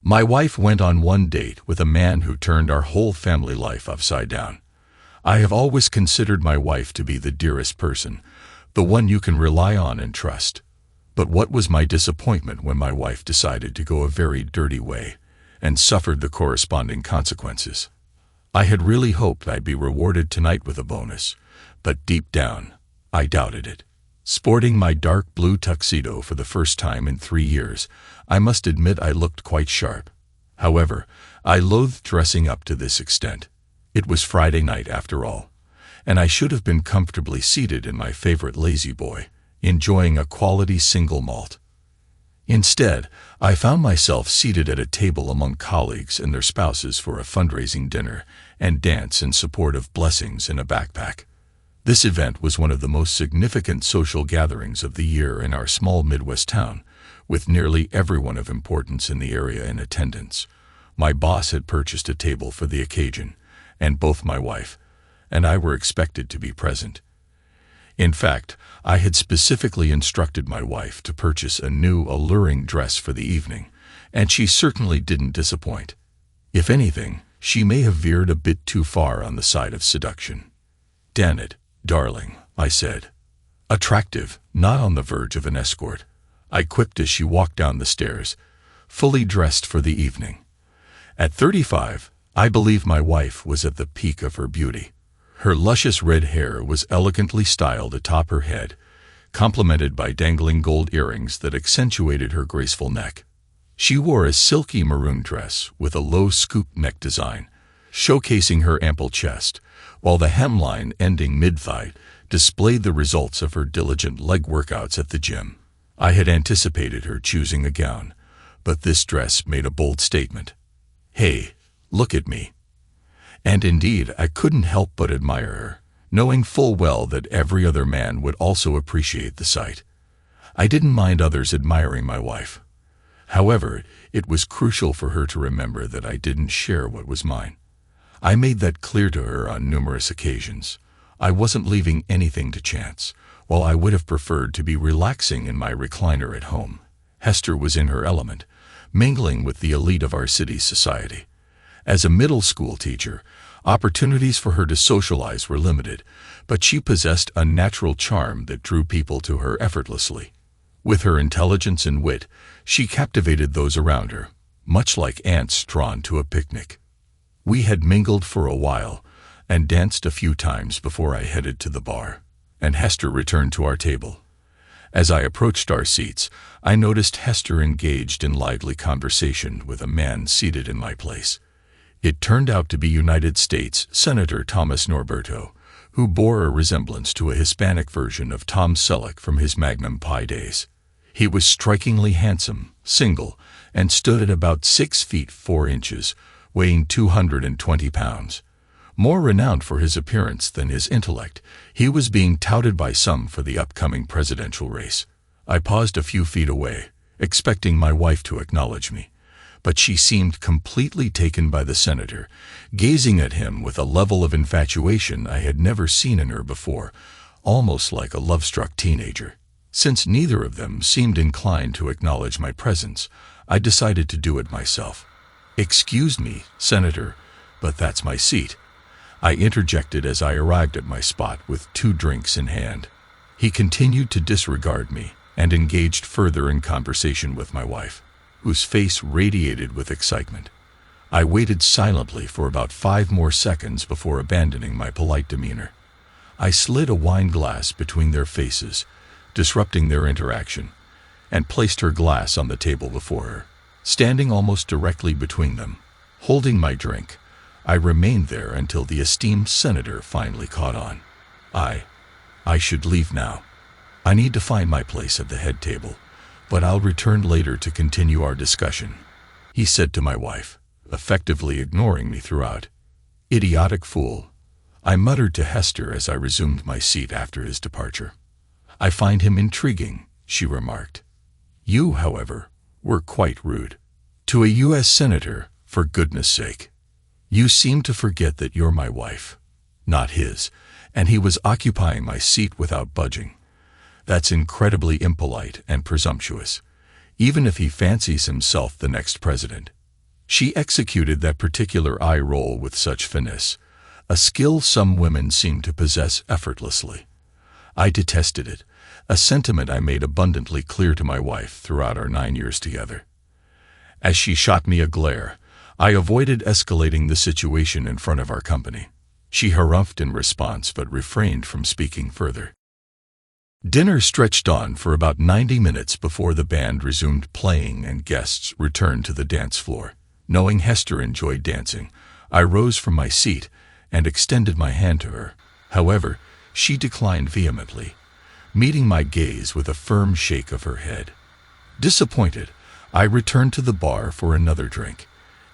My wife went on one date with a man who turned our whole family life upside down. I have always considered my wife to be the dearest person, the one you can rely on and trust. But what was my disappointment when my wife decided to go a very dirty way and suffered the corresponding consequences. I had really hoped I'd be rewarded tonight with a bonus, but deep down, I doubted it. Sporting my dark blue tuxedo for the first time in 3 years, I must admit I looked quite sharp. However, I loathed dressing up to this extent. It was Friday night after all, and I should have been comfortably seated in my favorite lazy boy, enjoying a quality single malt. Instead, I found myself seated at a table among colleagues and their spouses for a fundraising dinner and dance in support of blessings in a backpack. This event was one of the most significant social gatherings of the year in our small Midwest town, with nearly everyone of importance in the area in attendance. My boss had purchased a table for the occasion, and both my wife and I were expected to be present. In fact, I had specifically instructed my wife to purchase a new, alluring dress for the evening, and she certainly didn't disappoint. If anything, she may have veered a bit too far on the side of seduction. "Damn it, darling," I said. "Attractive, not on the verge of an escort," I quipped as she walked down the stairs, fully dressed for the evening. At 35, I believe my wife was at the peak of her beauty. Her luscious red hair was elegantly styled atop her head, complemented by dangling gold earrings that accentuated her graceful neck. She wore a silky maroon dress with a low scoop neck design, showcasing her ample chest, while the hemline ending mid-thigh displayed the results of her diligent leg workouts at the gym. I had anticipated her choosing a gown, but this dress made a bold statement. "Hey, look at me." And indeed, I couldn't help but admire her, knowing full well that every other man would also appreciate the sight. I didn't mind others admiring my wife. However, it was crucial for her to remember that I didn't share what was mine. I made that clear to her on numerous occasions. I wasn't leaving anything to chance. While I would have preferred to be relaxing in my recliner at home, Hester was in her element, mingling with the elite of our city's society. As a middle school teacher, opportunities for her to socialize were limited, but she possessed a natural charm that drew people to her effortlessly. With her intelligence and wit, she captivated those around her, much like ants drawn to a picnic. We had mingled for a while and danced a few times before I headed to the bar, and Hester returned to our table. As I approached our seats, I noticed Hester engaged in lively conversation with a man seated in my place. It turned out to be United States Senator Thomas Norberto, who bore a resemblance to a Hispanic version of Tom Selleck from his Magnum Pie days. He was strikingly handsome, single, and stood at about 6 feet 4 inches, weighing 220 pounds. More renowned for his appearance than his intellect, he was being touted by some for the upcoming presidential race. I paused a few feet away, expecting my wife to acknowledge me, but she seemed completely taken by the senator, gazing at him with a level of infatuation I had never seen in her before, almost like a love-struck teenager. Since neither of them seemed inclined to acknowledge my presence, I decided to do it myself. "Excuse me, Senator, but that's my seat," I interjected as I arrived at my spot with 2 drinks in hand. He continued to disregard me and engaged further in conversation with my wife, whose face radiated with excitement. I waited silently for about 5 more seconds before abandoning my polite demeanor. I slid a wine glass between their faces, disrupting their interaction, and placed her glass on the table before her. Standing almost directly between them, holding my drink, I remained there until the esteemed senator finally caught on. I should leave now. I need to find my place at the head table, but I'll return later to continue our discussion," he said to my wife, effectively ignoring me throughout. "Idiotic fool," I muttered to Hester as I resumed my seat after his departure. "I find him intriguing," she remarked. "You, however, were quite rude. To a U.S. senator, for goodness sake. You seem to forget that you're my wife, not his, and he was occupying my seat without budging. That's incredibly impolite and presumptuous, even if he fancies himself the next president. She executed that particular eye roll with such finesse, a skill some women seem to possess effortlessly. I detested it, a sentiment I made abundantly clear to my wife throughout our 9 years together. As she shot me a glare, I avoided escalating the situation in front of our company. She harumphed in response but refrained from speaking further. Dinner stretched on for about 90 minutes before the band resumed playing and guests returned to the dance floor. Knowing Hester enjoyed dancing, I rose from my seat and extended my hand to her. However, she declined vehemently, meeting my gaze with a firm shake of her head. Disappointed, I returned to the bar for another drink.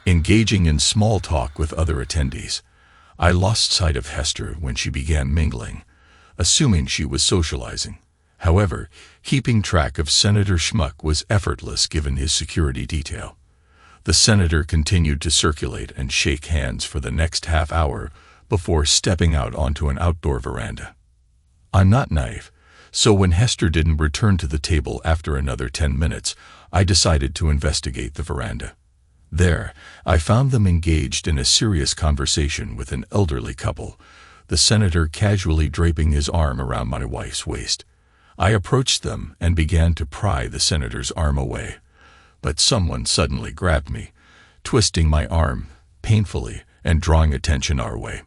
Engaging in small talk with other attendees, I lost sight of Hester when she began mingling, assuming she was socializing. However, keeping track of Senator Schmuck was effortless given his security detail. The senator continued to circulate and shake hands for the next half hour before stepping out onto an outdoor veranda. I'm not naive, so when Hester didn't return to the table after another 10 minutes, I decided to investigate the veranda. There, I found them engaged in a serious conversation with an elderly couple, the senator casually draping his arm around my wife's waist. I approached them and began to pry the senator's arm away, but someone suddenly grabbed me, twisting my arm painfully and drawing attention our way.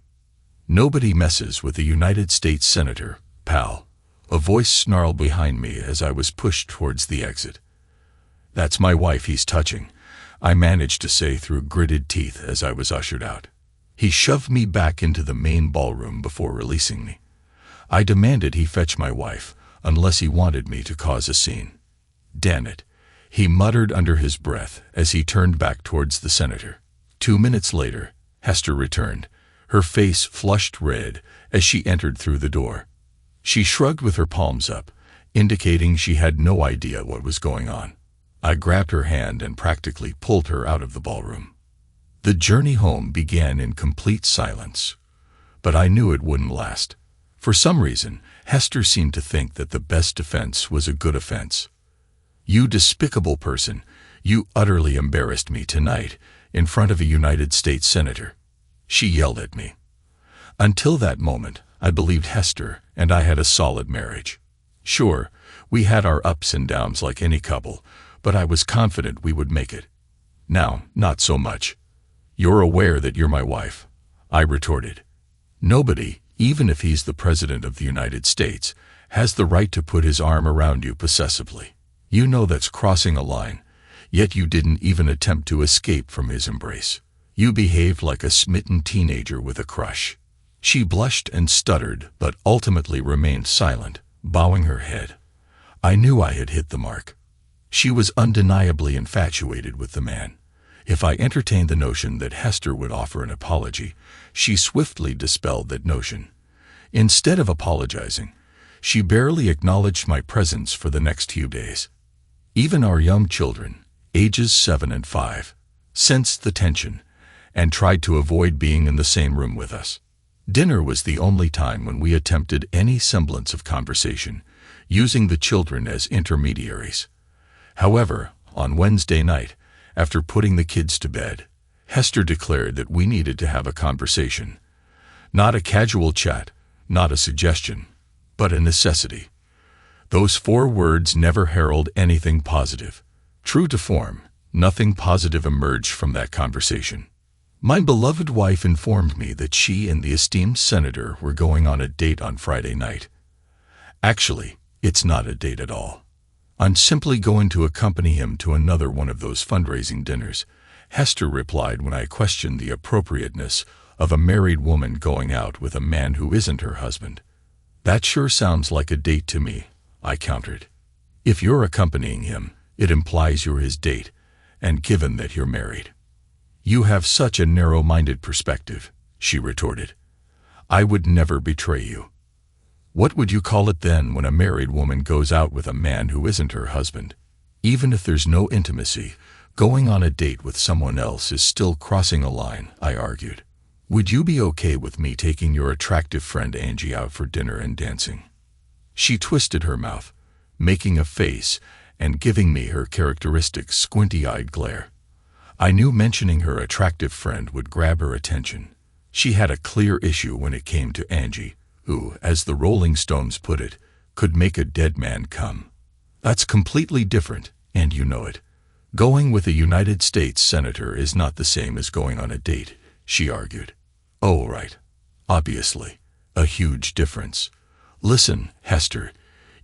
"Nobody messes with a United States Senator, pal," a voice snarled behind me as I was pushed towards the exit. "That's my wife he's touching," I managed to say through gritted teeth as I was ushered out. He shoved me back into the main ballroom before releasing me. I demanded he fetch my wife, unless he wanted me to cause a scene. "Damn it," he muttered under his breath as he turned back towards the senator. 2 minutes later, Hester returned, her face flushed red as she entered through the door. She shrugged with her palms up, indicating she had no idea what was going on. I grabbed her hand and practically pulled her out of the ballroom. The journey home began in complete silence, but I knew it wouldn't last. For some reason, Hester seemed to think that the best defense was a good offense. "You despicable person, you utterly embarrassed me tonight in front of a United States Senator," she yelled at me. Until that moment, I believed Hester and I had a solid marriage. Sure, we had our ups and downs like any couple, but I was confident we would make it. Now, not so much. "You're aware that you're my wife," I retorted. "Nobody, even if he's the President of the United States, has the right to put his arm around you possessively. You know that's crossing a line, yet you didn't even attempt to escape from his embrace. You behaved like a smitten teenager with a crush." She blushed and stuttered, but ultimately remained silent, bowing her head. I knew I had hit the mark. She was undeniably infatuated with the man. If I entertained the notion that Hester would offer an apology, she swiftly dispelled that notion. Instead of apologizing, she barely acknowledged my presence for the next few days. Even our young children, ages 7 and 5, sensed the tension and tried to avoid being in the same room with us. Dinner was the only time when we attempted any semblance of conversation, using the children as intermediaries. However, on Wednesday night, after putting the kids to bed, Hester declared that we needed to have a conversation. Not a casual chat, not a suggestion, but a necessity. Those 4 words never herald anything positive. True to form, nothing positive emerged from that conversation. My beloved wife informed me that she and the esteemed senator were going on a date on Friday night. Actually, it's not a date at all. "I'm simply going to accompany him to another one of those fundraising dinners," Hester replied when I questioned the appropriateness of a married woman going out with a man who isn't her husband. "That sure sounds like a date to me," I countered. "If you're accompanying him, it implies you're his date, and given that you're married." "You have such a narrow-minded perspective," she retorted. "I would never betray you." "What would you call it then when a married woman goes out with a man who isn't her husband? Even if there's no intimacy, going on a date with someone else is still crossing a line," I argued. "Would you be okay with me taking your attractive friend Angie out for dinner and dancing?" She twisted her mouth, making a face and giving me her characteristic squinty-eyed glare. I knew mentioning her attractive friend would grab her attention. She had a clear issue when it came to Angie, who, as the Rolling Stones put it, could make a dead man come. That's completely different, and you know it. Going with a United States senator is not the same as going on a date, she argued. Oh, right. Obviously. A huge difference. Listen, Hester,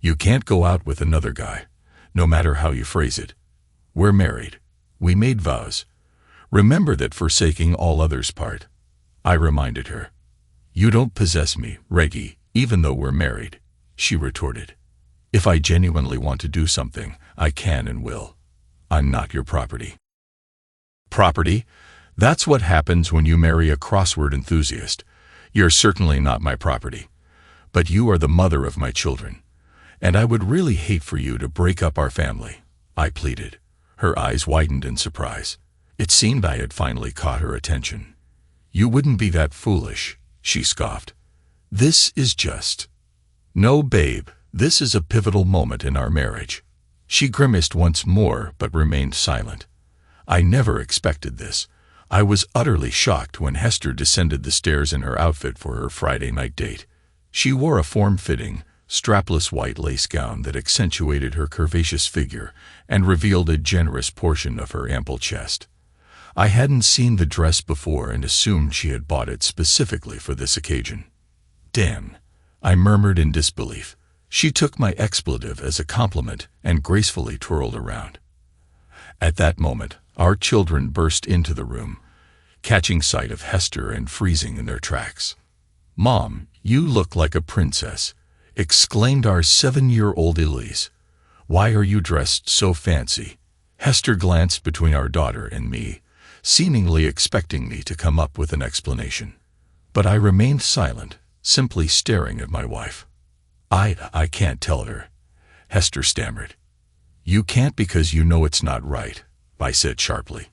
you can't go out with another guy, no matter how you phrase it. We're married. We made vows. Remember that forsaking all others part. I reminded her. You don't possess me, Reggie, even though we're married, she retorted. If I genuinely want to do something, I can and will. I'm not your property. Property? That's what happens when you marry a crossword enthusiast. You're certainly not my property. But you are the mother of my children. And I would really hate for you to break up our family, I pleaded. Her eyes widened in surprise. It seemed I had finally caught her attention. You wouldn't be that foolish, she scoffed. This is just... No, babe, this is a pivotal moment in our marriage. She grimaced once more but remained silent. I never expected this. I was utterly shocked when Hester descended the stairs in her outfit for her Friday night date. She wore a form-fitting, strapless white lace gown that accentuated her curvaceous figure and revealed a generous portion of her ample chest. I hadn't seen the dress before and assumed she had bought it specifically for this occasion. Damn, I murmured in disbelief. She took my expletive as a compliment and gracefully twirled around. At that moment, our children burst into the room, catching sight of Hester and freezing in their tracks. Mom, you look like a princess, exclaimed our 7-year-old Elise. Why are you dressed so fancy? Hester glanced between our daughter and me, seemingly expecting me to come up with an explanation. But I remained silent, simply staring at my wife. I can't tell her, Hester stammered. You can't because you know it's not right, I said sharply.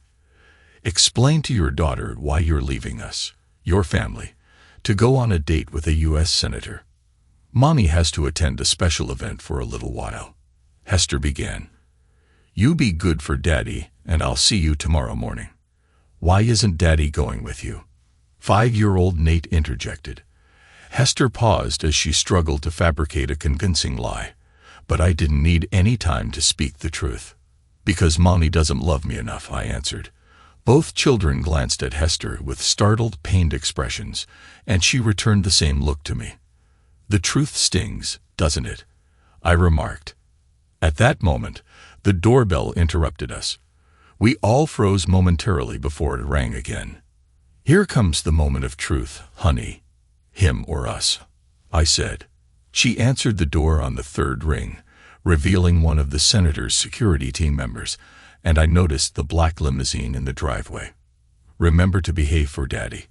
Explain to your daughter why you're leaving us, your family, to go on a date with a U.S. senator. Mommy has to attend a special event for a little while. Hester began. You be good for Daddy, and I'll see you tomorrow morning. Why isn't Daddy going with you? 5-year-old Nate interjected. Hester paused as she struggled to fabricate a convincing lie, but I didn't need any time to speak the truth. Because Mommy doesn't love me enough, I answered. Both children glanced at Hester with startled, pained expressions, and she returned the same look to me. The truth stings, doesn't it? I remarked. At that moment, the doorbell interrupted us. We all froze momentarily before it rang again. Here comes the moment of truth, honey. Him or us, I said. She answered the door on the third ring, revealing one of the senator's security team members, and I noticed the black limousine in the driveway. Remember to behave for Daddy.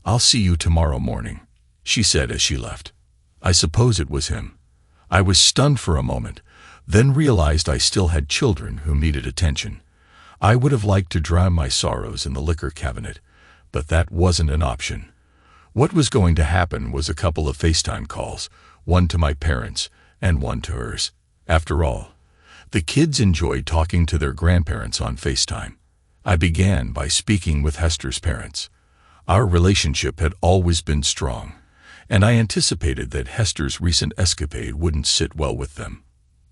I'll see you tomorrow morning, she said as she left. I suppose it was him. I was stunned for a moment, then realized I still had children who needed attention. I would have liked to drown my sorrows in the liquor cabinet, but that wasn't an option. What was going to happen was a couple of FaceTime calls, one to my parents and one to hers. After all, the kids enjoyed talking to their grandparents on FaceTime. I began by speaking with Hester's parents. Our relationship had always been strong, and I anticipated that Hester's recent escapade wouldn't sit well with them.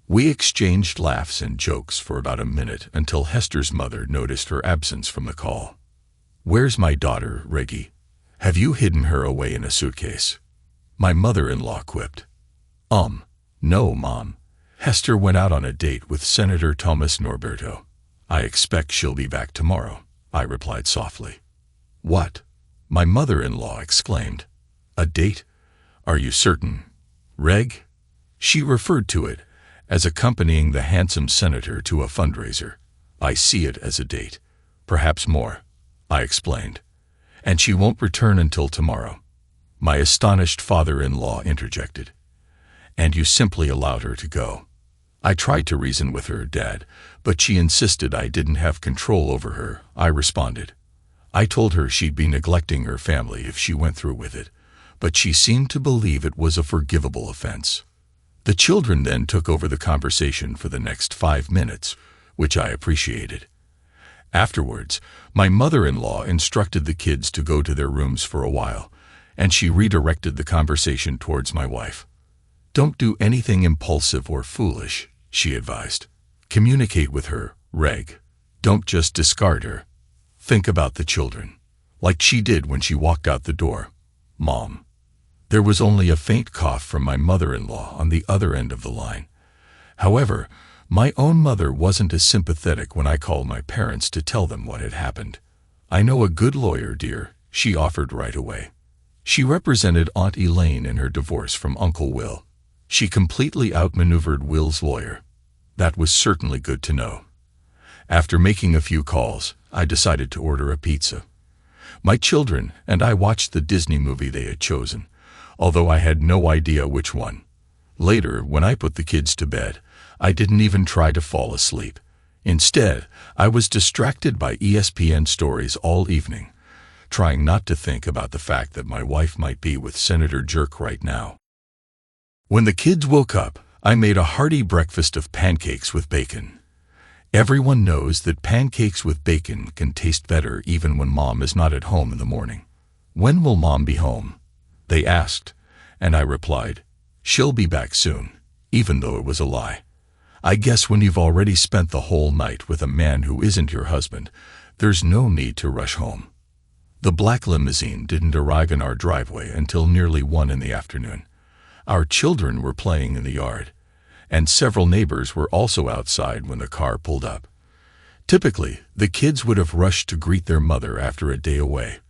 We exchanged laughs and jokes for about a minute until Hester's mother noticed her absence from the call. Where's my daughter, Reggie? Have you hidden her away in a suitcase? My mother-in-law quipped. No, Mom. Hester went out on a date with Senator Thomas Norberto. I expect she'll be back tomorrow, I replied softly. What? My mother-in-law exclaimed. A date? Are you certain? Reg? She referred to it as accompanying the handsome senator to a fundraiser. I see it as a date. Perhaps more, I explained. And she won't return until tomorrow. My astonished father-in-law interjected. And you simply allowed her to go. I tried to reason with her, Dad, but she insisted I didn't have control over her, I responded. I told her she'd be neglecting her family if she went through with it, but she seemed to believe it was a forgivable offense. The children then took over the conversation for the next 5 minutes, which I appreciated. Afterwards, my mother-in-law instructed the kids to go to their rooms for a while, and she redirected the conversation towards my wife. "Don't do anything impulsive or foolish," she advised. "Communicate with her, Reg. Don't just discard her. Think about the children, like she did when she walked out the door. Mom." There was only a faint cough from my mother-in-law on the other end of the line. However, my own mother wasn't as sympathetic when I called my parents to tell them what had happened. "I know a good lawyer, dear," she offered right away. She represented Aunt Elaine in her divorce from Uncle Will. She completely outmaneuvered Will's lawyer. That was certainly good to know. After making a few calls, I decided to order a pizza. My children and I watched the Disney movie they had chosen, although I had no idea which one. Later, when I put the kids to bed, I didn't even try to fall asleep. Instead, I was distracted by ESPN stories all evening, trying not to think about the fact that my wife might be with Senator Jerk right now. When the kids woke up, I made a hearty breakfast of pancakes with bacon. Everyone knows that pancakes with bacon can taste better even when Mom is not at home in the morning. "When will Mom be home?" they asked, and I replied, "She'll be back soon," even though it was a lie. I guess when you've already spent the whole night with a man who isn't your husband, there's no need to rush home. The black limousine didn't arrive in our driveway until nearly 1 in the afternoon. Our children were playing in the yard, and several neighbors were also outside when the car pulled up. Typically, the kids would have rushed to greet their mother after a day away,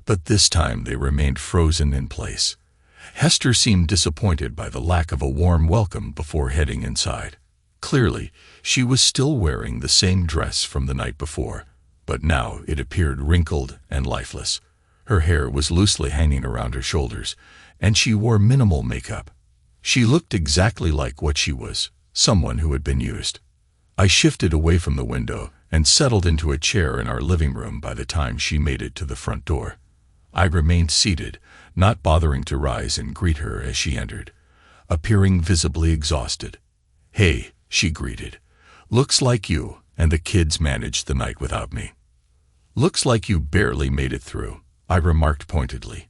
but this time they remained frozen in place. Hester seemed disappointed by the lack of a warm welcome before heading inside. Clearly, she was still wearing the same dress from the night before, but now it appeared wrinkled and lifeless. Her hair was loosely hanging around her shoulders, and she wore minimal makeup. She looked exactly like what she was, someone who had been used. I shifted away from the window and settled into a chair in our living room by the time she made it to the front door. I remained seated, not bothering to rise and greet her as she entered, appearing visibly exhausted. "Hey," she greeted. "Looks like you and the kids managed the night without me." "Looks like you barely made it through," I remarked pointedly.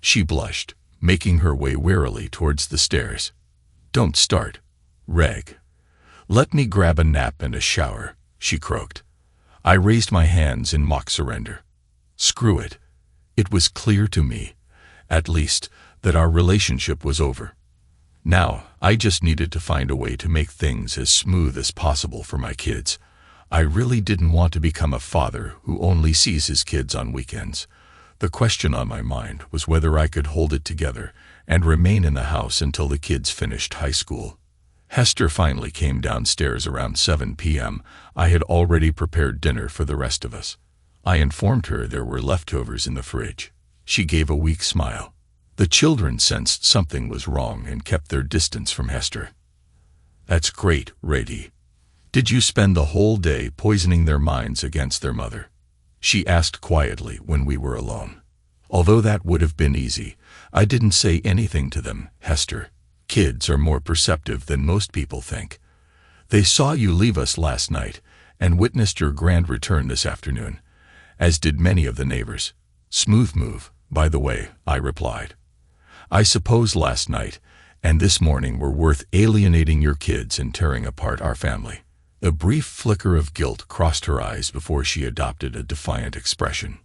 She blushed, making her way warily towards the stairs. "Don't start, Reg. Let me grab a nap and a shower," she croaked. I raised my hands in mock surrender. Screw it. It was clear to me, at least, that our relationship was over. Now, I just needed to find a way to make things as smooth as possible for my kids. I really didn't want to become a father who only sees his kids on weekends. The question on my mind was whether I could hold it together and remain in the house until the kids finished high school. Hester finally came downstairs around 7 p.m. I had already prepared dinner for the rest of us. I informed her there were leftovers in the fridge. She gave a weak smile. The children sensed something was wrong and kept their distance from Hester. "That's great, Rady. Did you spend the whole day poisoning their minds against their mother?" she asked quietly when we were alone. Although that would have been easy, I didn't say anything to them. "Hester, kids are more perceptive than most people think. They saw you leave us last night and witnessed your grand return this afternoon, as did many of the neighbors." "Smooth move, by the way," I replied. "I suppose last night and this morning were worth alienating your kids and tearing apart our family." A brief flicker of guilt crossed her eyes before she adopted a defiant expression.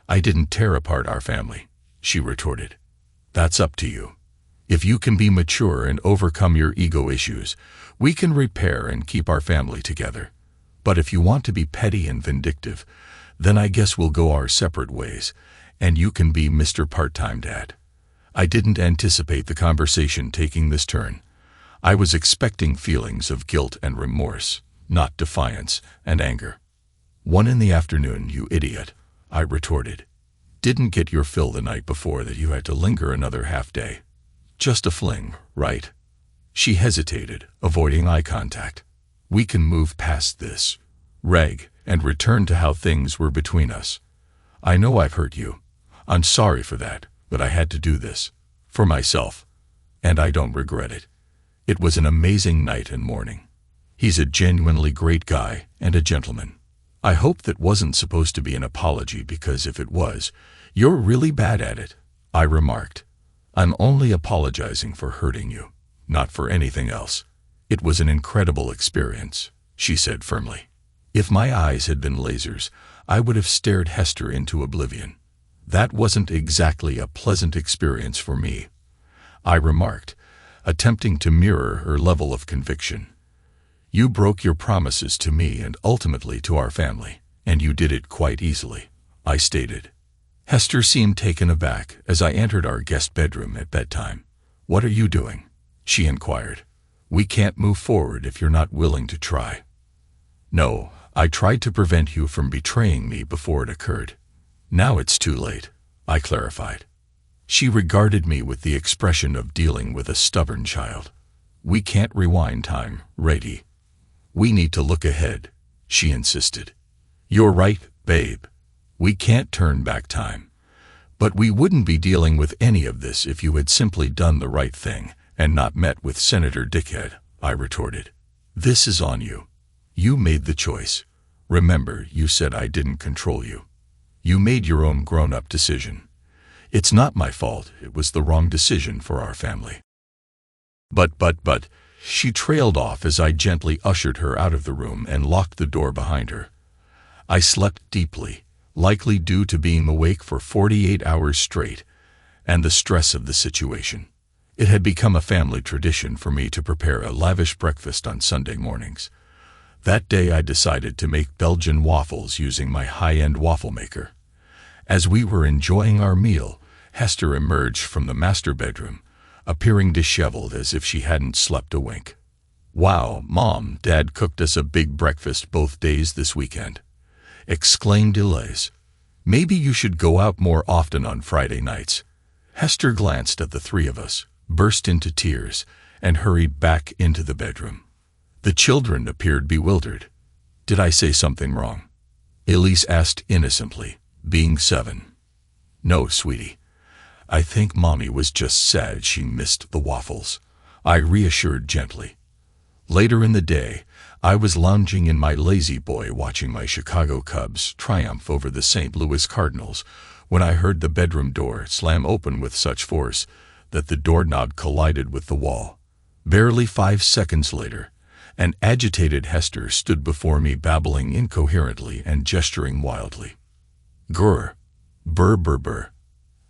"I didn't tear apart our family," she retorted. "That's up to you. If you can be mature and overcome your ego issues, we can repair and keep our family together. But if you want to be petty and vindictive, then I guess we'll go our separate ways, and you can be Mr. Part-Time Dad." I didn't anticipate the conversation taking this turn. I was expecting feelings of guilt and remorse, not defiance and anger. "1 in the afternoon, you idiot," I retorted. "Didn't get your fill the night before that you had to linger another half day. Just a fling, right?" She hesitated, avoiding eye contact. "We can move past this, Reg, and return to how things were between us. I know I've hurt you. I'm sorry for that, but I had to do this. For myself. And I don't regret it. It was an amazing night and morning. He's a genuinely great guy and a gentleman. I hope that wasn't supposed to be an apology, because if it was, you're really bad at it, I remarked. I'm only apologizing for hurting you, not for anything else. It was an incredible experience, she said firmly. If my eyes had been lasers, I would have stared Hester into oblivion. That wasn't exactly a pleasant experience for me, I remarked, attempting to mirror her level of conviction. You broke your promises to me and ultimately to our family, and you did it quite easily, I stated. Hester seemed taken aback as I entered our guest bedroom at bedtime. What are you doing? She inquired. We can't move forward if you're not willing to try. No, I tried to prevent you from betraying me before it occurred. Now it's too late, I clarified. She regarded me with the expression of dealing with a stubborn child. We can't rewind time, Rady. We need to look ahead, she insisted. You're right, babe. We can't turn back time. But we wouldn't be dealing with any of this if you had simply done the right thing and not met with Senator Dickhead, I retorted. This is on you. You made the choice. Remember, you said I didn't control you. You made your own grown-up decision. It's not my fault. It was the wrong decision for our family. But, she trailed off as I gently ushered her out of the room and locked the door behind her. I slept deeply, likely due to being awake for 48 hours straight, and the stress of the situation. It had become a family tradition for me to prepare a lavish breakfast on Sunday mornings. That day I decided to make Belgian waffles using my high-end waffle maker. As we were enjoying our meal, Hester emerged from the master bedroom, appearing disheveled as if she hadn't slept a wink. Wow, Mom, Dad cooked us a big breakfast both days this weekend, exclaimed Elias. Maybe you should go out more often on Friday nights. Hester glanced at the three of us, burst into tears, and hurried back into the bedroom. The children appeared bewildered. Did I say something wrong? Elise asked innocently, being 7. No, sweetie. I think Mommy was just sad she missed the waffles, I reassured gently. Later in the day, I was lounging in my lazy boy watching my Chicago Cubs triumph over the St. Louis Cardinals when I heard the bedroom door slam open with such force that the doorknob collided with the wall. Barely 5 seconds later, an agitated Hester stood before me babbling incoherently and gesturing wildly. Grr. Burr burr burr.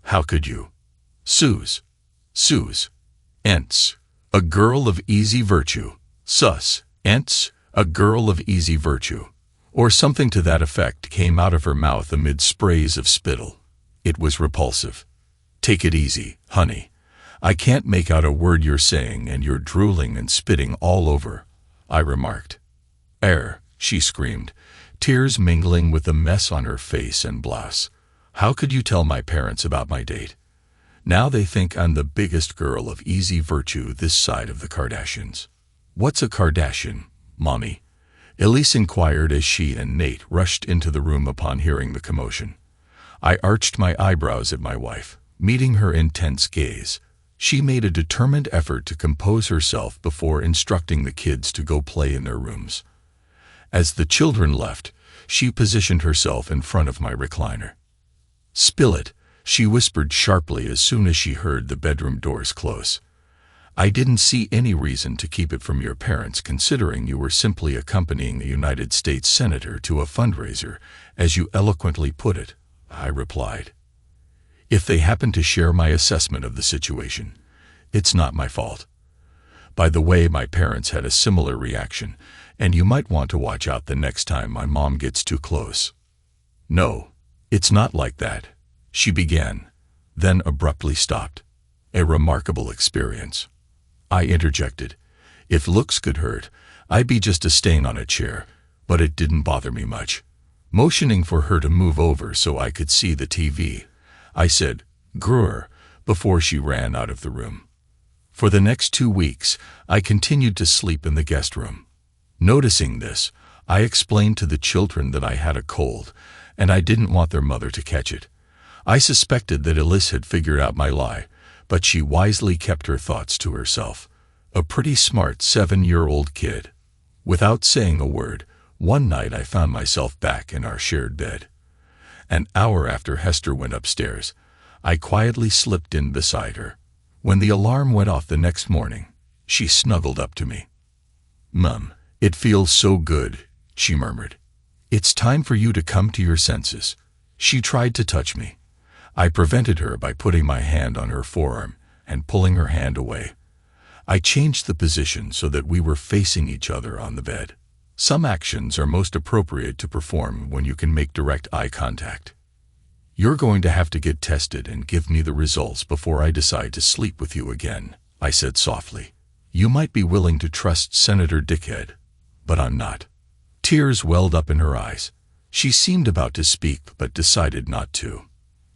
How could you? Suze. Ents. A girl of easy virtue. Sus. Ents. A girl of easy virtue. Or something to that effect came out of her mouth amid sprays of spittle. It was repulsive. Take it easy, honey. I can't make out a word you're saying and you're drooling and spitting all over, I remarked. She screamed, tears mingling with the mess on her face and blouse. How could you tell my parents about my date? Now they think I'm the biggest girl of easy virtue this side of the Kardashians. What's a Kardashian, Mommy? Elise inquired as she and Nate rushed into the room upon hearing the commotion. I arched my eyebrows at my wife, meeting her intense gaze. She made a determined effort to compose herself before instructing the kids to go play in their rooms. As the children left, she positioned herself in front of my recliner. Spill it, she whispered sharply as soon as she heard the bedroom doors close. I didn't see any reason to keep it from your parents, considering you were simply accompanying a United States Senator to a fundraiser, as you eloquently put it, I replied. If they happen to share my assessment of the situation, it's not my fault. By the way, my parents had a similar reaction, and you might want to watch out the next time my mom gets too close. No, it's not like that, she began, then abruptly stopped. A remarkable experience. I interjected. If looks could hurt, I'd be just a stain on a chair, but it didn't bother me much. Motioning for her to move over so I could see the TV, I said, "Grr," before she ran out of the room. For the next 2 weeks, I continued to sleep in the guest room. Noticing this, I explained to the children that I had a cold, and I didn't want their mother to catch it. I suspected that Elise had figured out my lie, but she wisely kept her thoughts to herself. A pretty smart 7-year-old kid. Without saying a word, One night I found myself back in our shared bed. An hour after Hester went upstairs, I quietly slipped in beside her. When the alarm went off the next morning, she snuggled up to me. "Mum, it feels so good," she murmured. "It's time for you to come to your senses." She tried to touch me. I prevented her by putting my hand on her forearm and pulling her hand away. I changed the position so that we were facing each other on the bed. Some actions are most appropriate to perform when you can make direct eye contact. "You're going to have to get tested and give me the results before I decide to sleep with you again," I said softly. "You might be willing to trust Senator Dickhead, but I'm not." Tears welled up in her eyes. She seemed about to speak but decided not to.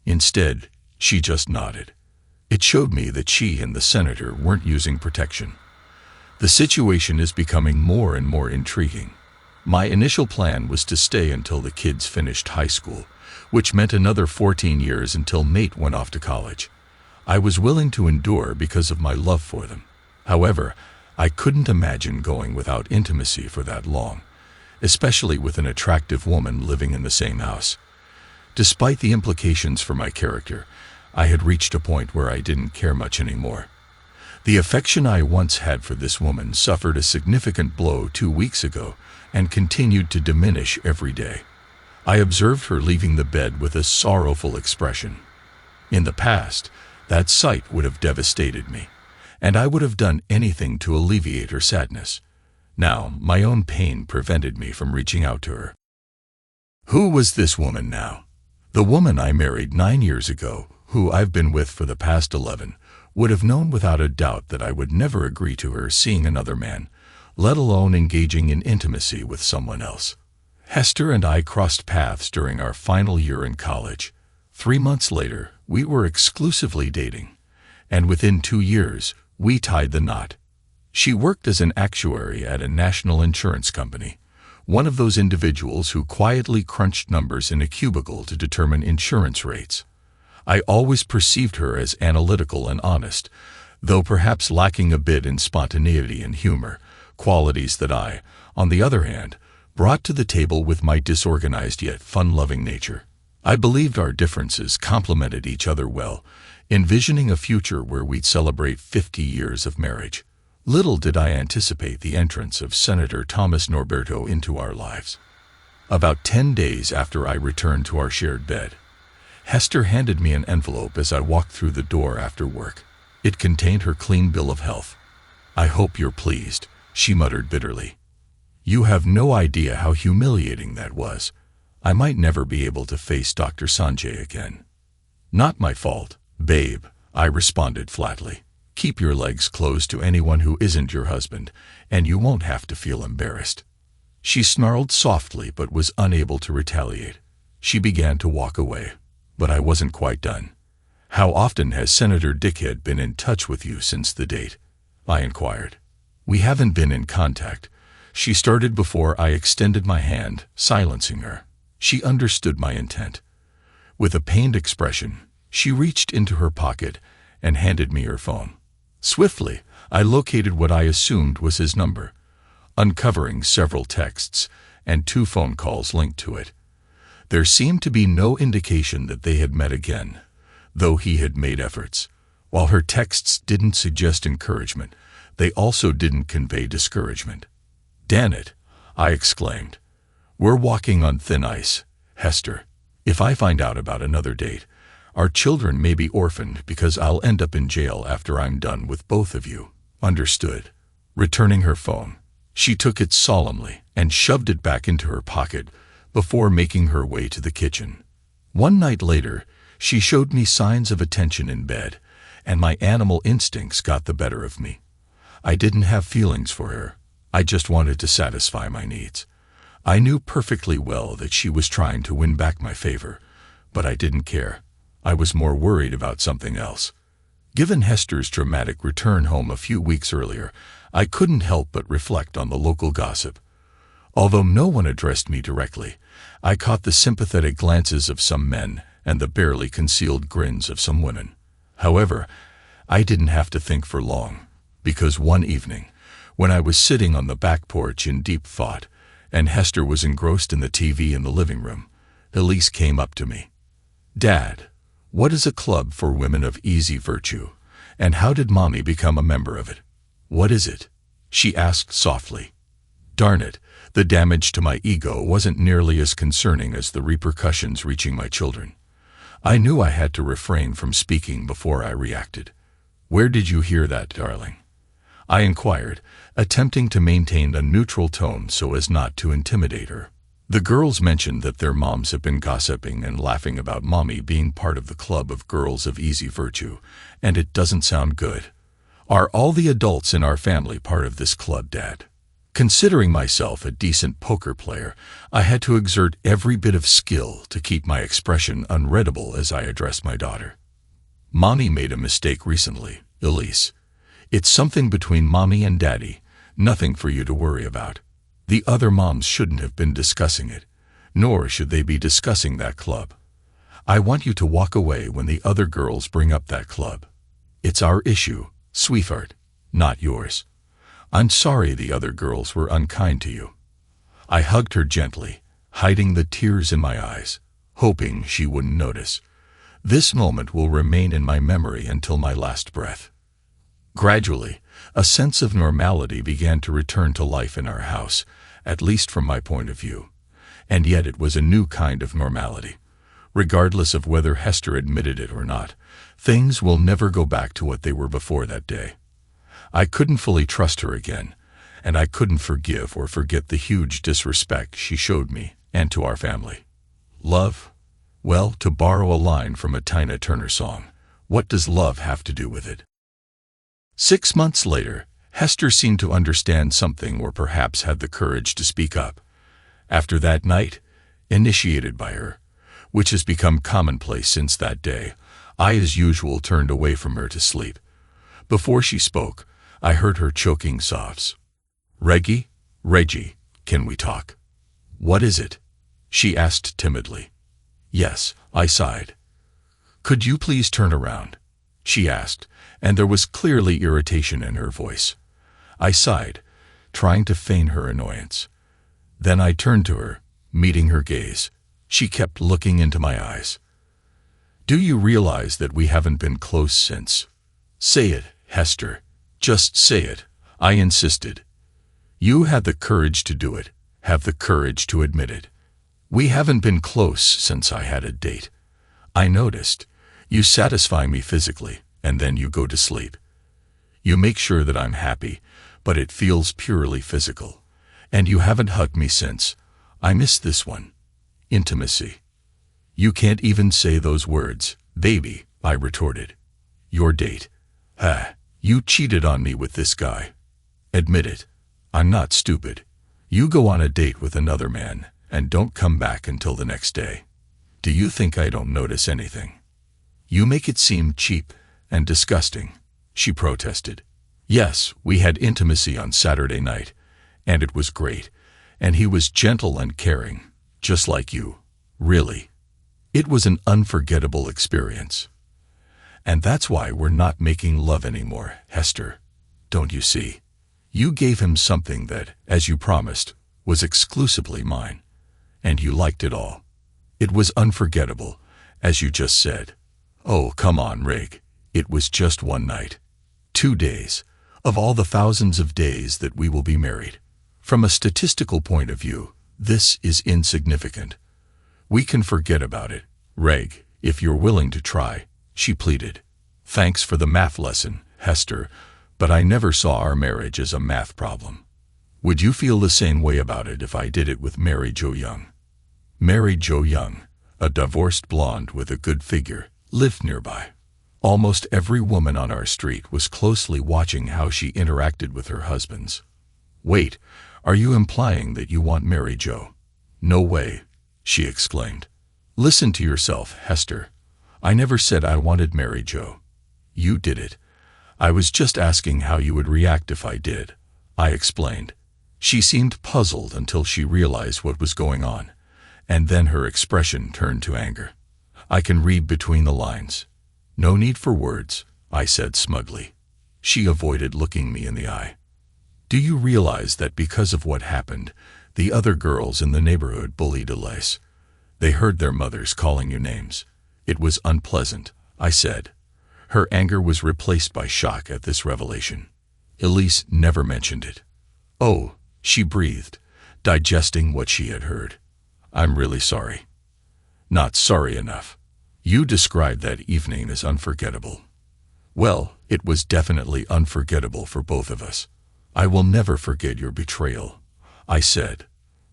Instead, she just nodded. It showed me that she and the senator weren't using protection. The situation is becoming more and more intriguing. My initial plan was to stay until the kids finished high school, which meant another 14 years until Nate went off to college. I was willing to endure because of my love for them. However, I couldn't imagine going without intimacy for that long, especially with an attractive woman living in the same house. Despite the implications for my character, I had reached a point where I didn't care much anymore. The affection I once had for this woman suffered a significant blow 2 weeks ago and continued to diminish every day. I observed her leaving the bed with a sorrowful expression. In the past, that sight would have devastated me, and I would have done anything to alleviate her sadness. Now, my own pain prevented me from reaching out to her. Who was this woman now? The woman I married 9 years ago, who I've been with for the past 11, would have known without a doubt that I would never agree to her seeing another man, let alone engaging in intimacy with someone else. Hester and I crossed paths during our final year in college. 3 months later, we were exclusively dating, and within 2 years, we tied the knot. She worked as an actuary at a national insurance company, one of those individuals who quietly crunched numbers in a cubicle to determine insurance rates. I always perceived her as analytical and honest, though perhaps lacking a bit in spontaneity and humor, qualities that I, on the other hand, brought to the table with my disorganized yet fun-loving nature. I believed our differences complemented each other well, envisioning a future where we'd celebrate 50 years of marriage. Little did I anticipate the entrance of Senator Thomas Norberto into our lives. About 10 days after I returned to our shared bed, Hester handed me an envelope as I walked through the door after work. It contained her clean bill of health. "I hope you're pleased," she muttered bitterly. "You have no idea how humiliating that was. I might never be able to face Dr. Sanjay again." "Not my fault, babe," I responded flatly. "Keep your legs closed to anyone who isn't your husband, and you won't have to feel embarrassed." She snarled softly but was unable to retaliate. She began to walk away, but I wasn't quite done. "How often has Senator Dickhead been in touch with you since the date?" I inquired. "We haven't been in contact," she started before I extended my hand, silencing her. She understood my intent. With a pained expression, she reached into her pocket and handed me her phone. Swiftly, I located what I assumed was his number, uncovering several texts and 2 phone calls linked to it. There seemed to be no indication that they had met again, though he had made efforts. While her texts didn't suggest encouragement, they also didn't convey discouragement. "Damn it," I exclaimed. "We're walking on thin ice, Hester. If I find out about another date, our children may be orphaned because I'll end up in jail after I'm done with both of you." "Understood." Returning her phone, she took it solemnly and shoved it back into her pocket before making her way to the kitchen. One night later, she showed me signs of attention in bed, and my animal instincts got the better of me. I didn't have feelings for her. I just wanted to satisfy my needs. I knew perfectly well that she was trying to win back my favor, but I didn't care. I was more worried about something else. Given Hester's dramatic return home a few weeks earlier, I couldn't help but reflect on the local gossip. Although no one addressed me directly, I caught the sympathetic glances of some men and the barely concealed grins of some women. However, I didn't have to think for long, because one evening, when I was sitting on the back porch in deep thought, and Hester was engrossed in the TV in the living room. Elise came up to me. "Dad, what is a club for women of easy virtue, and how did Mommy become a member of it?" "What is it?" she asked softly. Darn it, the damage to my ego wasn't nearly as concerning as the repercussions reaching my children. I knew I had to refrain from speaking before I reacted. "Where did you hear that, darling?" I inquired, attempting to maintain a neutral tone so as not to intimidate her. "The girls mentioned that their moms have been gossiping and laughing about Mommy being part of the club of girls of easy virtue, and it doesn't sound good." "Are all the adults in our family part of this club, Dad?" Considering myself a decent poker player, I had to exert every bit of skill to keep my expression unreadable as I addressed my daughter. "Mommy made a mistake recently, Elise. It's something between Mommy and Daddy, nothing for you to worry about. The other moms shouldn't have been discussing it, nor should they be discussing that club. I want you to walk away when the other girls bring up that club. It's our issue, sweetheart, not yours. I'm sorry the other girls were unkind to you." I hugged her gently, hiding the tears in my eyes, hoping she wouldn't notice. This moment will remain in my memory until my last breath. Gradually, a sense of normality began to return to life in our house, at least from my point of view. And yet it was a new kind of normality. Regardless of whether Hester admitted it or not, things will never go back to what they were before that day. I couldn't fully trust her again, and I couldn't forgive or forget the huge disrespect she showed me and to our family. Love? Well, to borrow a line from a Tina Turner song, what does love have to do with it? 6 months later, Hester seemed to understand something or perhaps had the courage to speak up. After that night, initiated by her, which has become commonplace since that day, I as usual turned away from her to sleep. Before she spoke, I heard her choking sobs. Reggie, can we talk?" "What is it?" she asked timidly. "Yes," I sighed. "Could you please turn around?" she asked, and there was clearly irritation in her voice. I sighed, trying to feign her annoyance. Then I turned to her, meeting her gaze. She kept looking into my eyes. "Do you realize that we haven't been close since?" "Say it, Hester. Just say it," I insisted. "You had the courage to do it. Have the courage to admit it. We haven't been close since I had a date. I noticed. You satisfy me physically, and then you go to sleep. You make sure that I'm happy, but it feels purely physical. And you haven't hugged me since. I miss this one. Intimacy." "You can't even say those words, baby," I retorted. "Your date. You cheated on me with this guy. Admit it. I'm not stupid. You go on a date with another man and don't come back until the next day. Do you think I don't notice anything?" "You make it seem cheap and disgusting," she protested. "Yes, we had intimacy on Saturday night, and it was great, and he was gentle and caring, just like you. Really. It was an unforgettable experience. And that's why we're not making love anymore, Hester. Don't you see? You gave him something that, as you promised, was exclusively mine, and you liked it all. It was unforgettable, as you just said. Oh, come on, Rig. It was just one night. 2 days, of all the thousands of days that we will be married. From a statistical point of view, this is insignificant. We can forget about it, Reg, if you're willing to try," she pleaded. "Thanks for the math lesson, Hester, but I never saw our marriage as a math problem. Would you feel the same way about it if I did it with Mary Jo Young?" Mary Jo Young, a divorced blonde with a good figure, lived nearby. Almost every woman on our street was closely watching how she interacted with her husbands. "Wait, are you implying that you want Mary Jo?" "No way," she exclaimed. "Listen to yourself, Hester. I never said I wanted Mary Jo. You did it. I was just asking how you would react if I did," I explained. She seemed puzzled until she realized what was going on, and then her expression turned to anger. "I can read between the lines. No need for words," I said smugly. She avoided looking me in the eye. "Do you realize that because of what happened, The other girls in the neighborhood bullied Elise. They heard their mothers calling you names. It was unpleasant, I said. Her anger was replaced by shock at this revelation. Elise never mentioned it. Oh, she breathed, digesting what she had heard. I'm really sorry. Not sorry enough. You described that evening as unforgettable. Well, it was definitely unforgettable for both of us. I will never forget your betrayal, I said.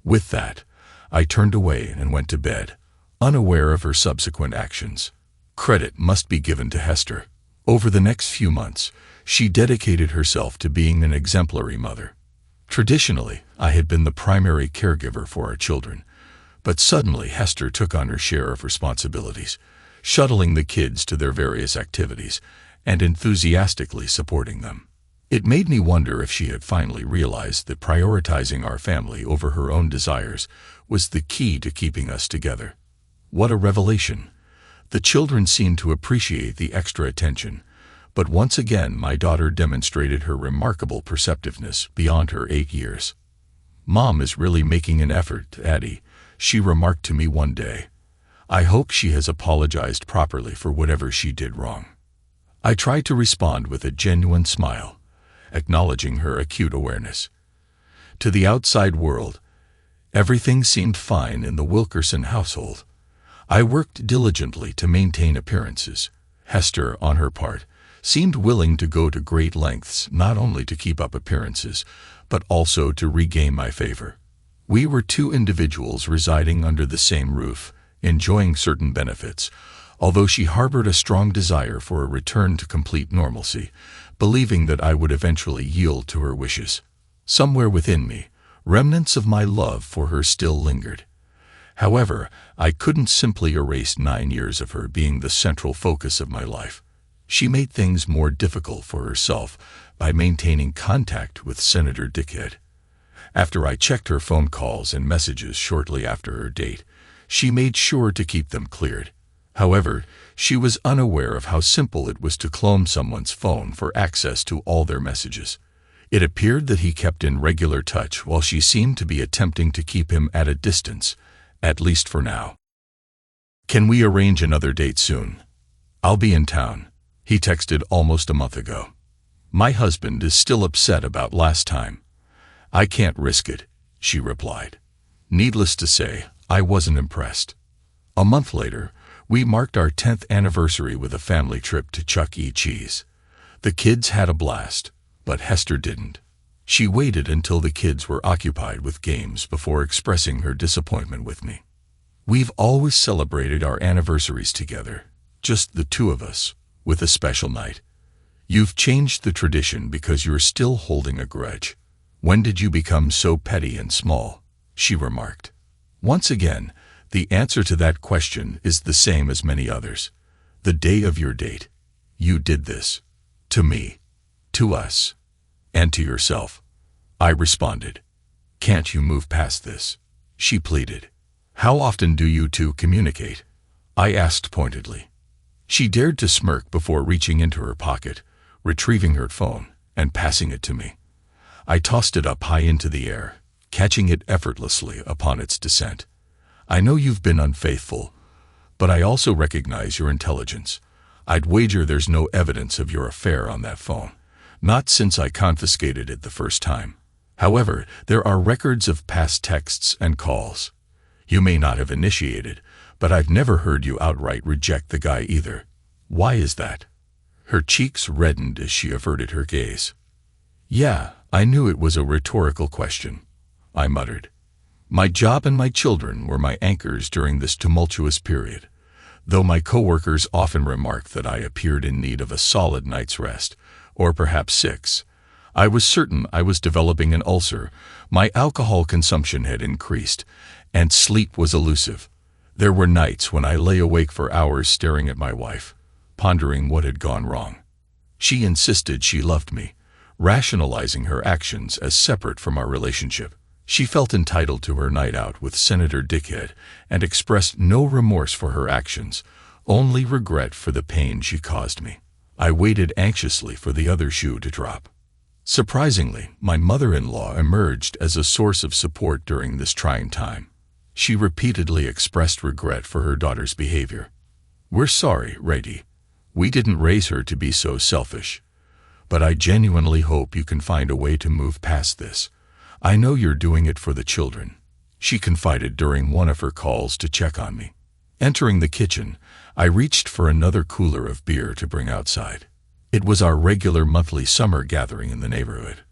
With that, I turned away and went to bed, unaware of her subsequent actions. Credit must be given to Hester. Over the next few months, she dedicated herself to being an exemplary mother. Traditionally, I had been the primary caregiver for our children, but suddenly Hester took on her share of responsibilities, shuttling the kids to their various activities and enthusiastically supporting them. It made me wonder if she had finally realized that prioritizing our family over her own desires was the key to keeping us together. What a revelation! The children seemed to appreciate the extra attention, but once again my daughter demonstrated her remarkable perceptiveness beyond her 8 years. Mom is really making an effort, Addie, she remarked to me one day. I hope she has apologized properly for whatever she did wrong. I tried to respond with a genuine smile, acknowledging her acute awareness. To the outside world, everything seemed fine in the Wilkerson household. I worked diligently to maintain appearances. Hester, on her part, seemed willing to go to great lengths not only to keep up appearances, but also to regain my favor. We were two individuals residing under the same roof, enjoying certain benefits, although she harbored a strong desire for a return to complete normalcy, believing that I would eventually yield to her wishes. Somewhere within me, remnants of my love for her still lingered. However, I couldn't simply erase 9 years of her being the central focus of my life. She made things more difficult for herself by maintaining contact with Senator Dickhead. After I checked her phone calls and messages shortly after her date, she made sure to keep them cleared. However, she was unaware of how simple it was to clone someone's phone for access to all their messages. It appeared that he kept in regular touch while she seemed to be attempting to keep him at a distance, at least for now. Can we arrange another date soon? I'll be in town, he texted almost a month ago. My husband is still upset about last time. I can't risk it, she replied. Needless to say, I wasn't impressed. A month later, we marked our 10th anniversary with a family trip to Chuck E. Cheese. The kids had a blast, but Hester didn't. She waited until the kids were occupied with games before expressing her disappointment with me. We've always celebrated our anniversaries together, just the two of us, with a special night. You've changed the tradition because you're still holding a grudge. When did you become so petty and small? She remarked. Once again, the answer to that question is the same as many others. The day of your date, you did this. To me, to us, and to yourself. I responded. Can't you move past this? She pleaded. How often do you two communicate? I asked pointedly. She dared to smirk before reaching into her pocket, retrieving her phone, and passing it to me. I tossed it up high into the air, catching it effortlessly upon its descent. I know you've been unfaithful, but I also recognize your intelligence. I'd wager there's no evidence of your affair on that phone, not since I confiscated it the first time. However, there are records of past texts and calls. You may not have initiated, but I've never heard you outright reject the guy either. Why is that? Her cheeks reddened as she averted her gaze. Yeah, I knew it was a rhetorical question, I muttered. My job and my children were my anchors during this tumultuous period, though my coworkers often remarked that I appeared in need of a solid night's rest, or perhaps 6. I was certain I was developing an ulcer, my alcohol consumption had increased, and sleep was elusive. There were nights when I lay awake for hours staring at my wife, pondering what had gone wrong. She insisted she loved me, rationalizing her actions as separate from our relationship. She felt entitled to her night out with Senator Dickhead and expressed no remorse for her actions, only regret for the pain she caused me. I waited anxiously for the other shoe to drop. Surprisingly, my mother-in-law emerged as a source of support during this trying time. She repeatedly expressed regret for her daughter's behavior. "We're sorry, Rady. We didn't raise her to be so selfish. But I genuinely hope you can find a way to move past this. I know you're doing it for the children," she confided during one of her calls to check on me. Entering the kitchen, I reached for another cooler of beer to bring outside. It was our regular monthly summer gathering in the neighborhood.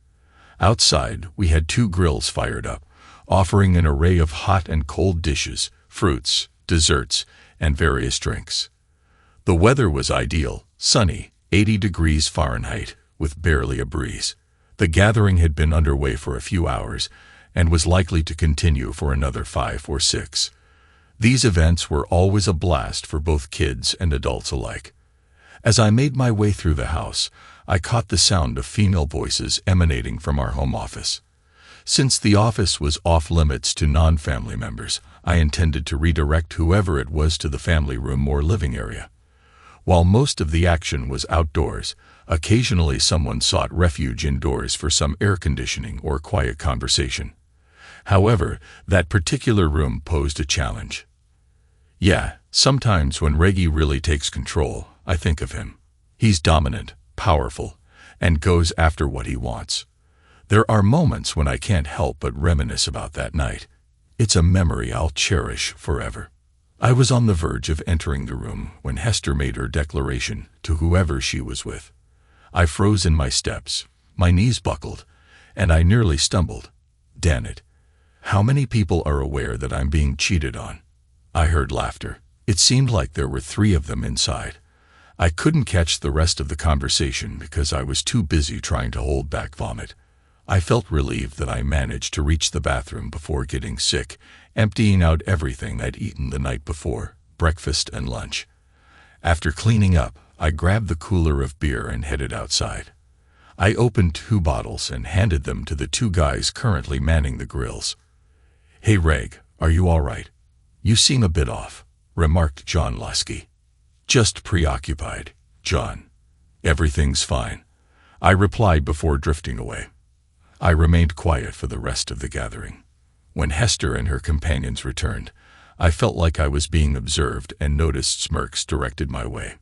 Outside, we had 2 grills fired up, offering an array of hot and cold dishes, fruits, desserts, and various drinks. The weather was ideal, sunny, 80 degrees Fahrenheit, with barely a breeze. The gathering had been underway for a few hours and was likely to continue for another 5 or 6. These events were always a blast for both kids and adults alike. As I made my way through the house, I caught the sound of female voices emanating from our home office. Since the office was off-limits to non-family members, I intended to redirect whoever it was to the family room or living area. While most of the action was outdoors, occasionally someone sought refuge indoors for some air conditioning or quiet conversation. However, that particular room posed a challenge. Yeah, sometimes when Reggie really takes control, I think of him. He's dominant, powerful, and goes after what he wants. There are moments when I can't help but reminisce about that night. It's a memory I'll cherish forever. I was on the verge of entering the room when Hester made her declaration to whoever she was with. I froze in my steps, my knees buckled, and I nearly stumbled. Damn it. How many people are aware that I'm being cheated on? I heard laughter. It seemed like there were 3 of them inside. I couldn't catch the rest of the conversation because I was too busy trying to hold back vomit. I felt relieved that I managed to reach the bathroom before getting sick, emptying out everything I'd eaten the night before, breakfast and lunch. After cleaning up, I grabbed the cooler of beer and headed outside. I opened 2 bottles and handed them to the 2 guys currently manning the grills. "Hey Reg, are you all right? You seem a bit off," remarked John Lusky. "Just preoccupied, John. Everything's fine," I replied before drifting away. I remained quiet for the rest of the gathering. When Hester and her companions returned, I felt like I was being observed and noticed smirks directed my way.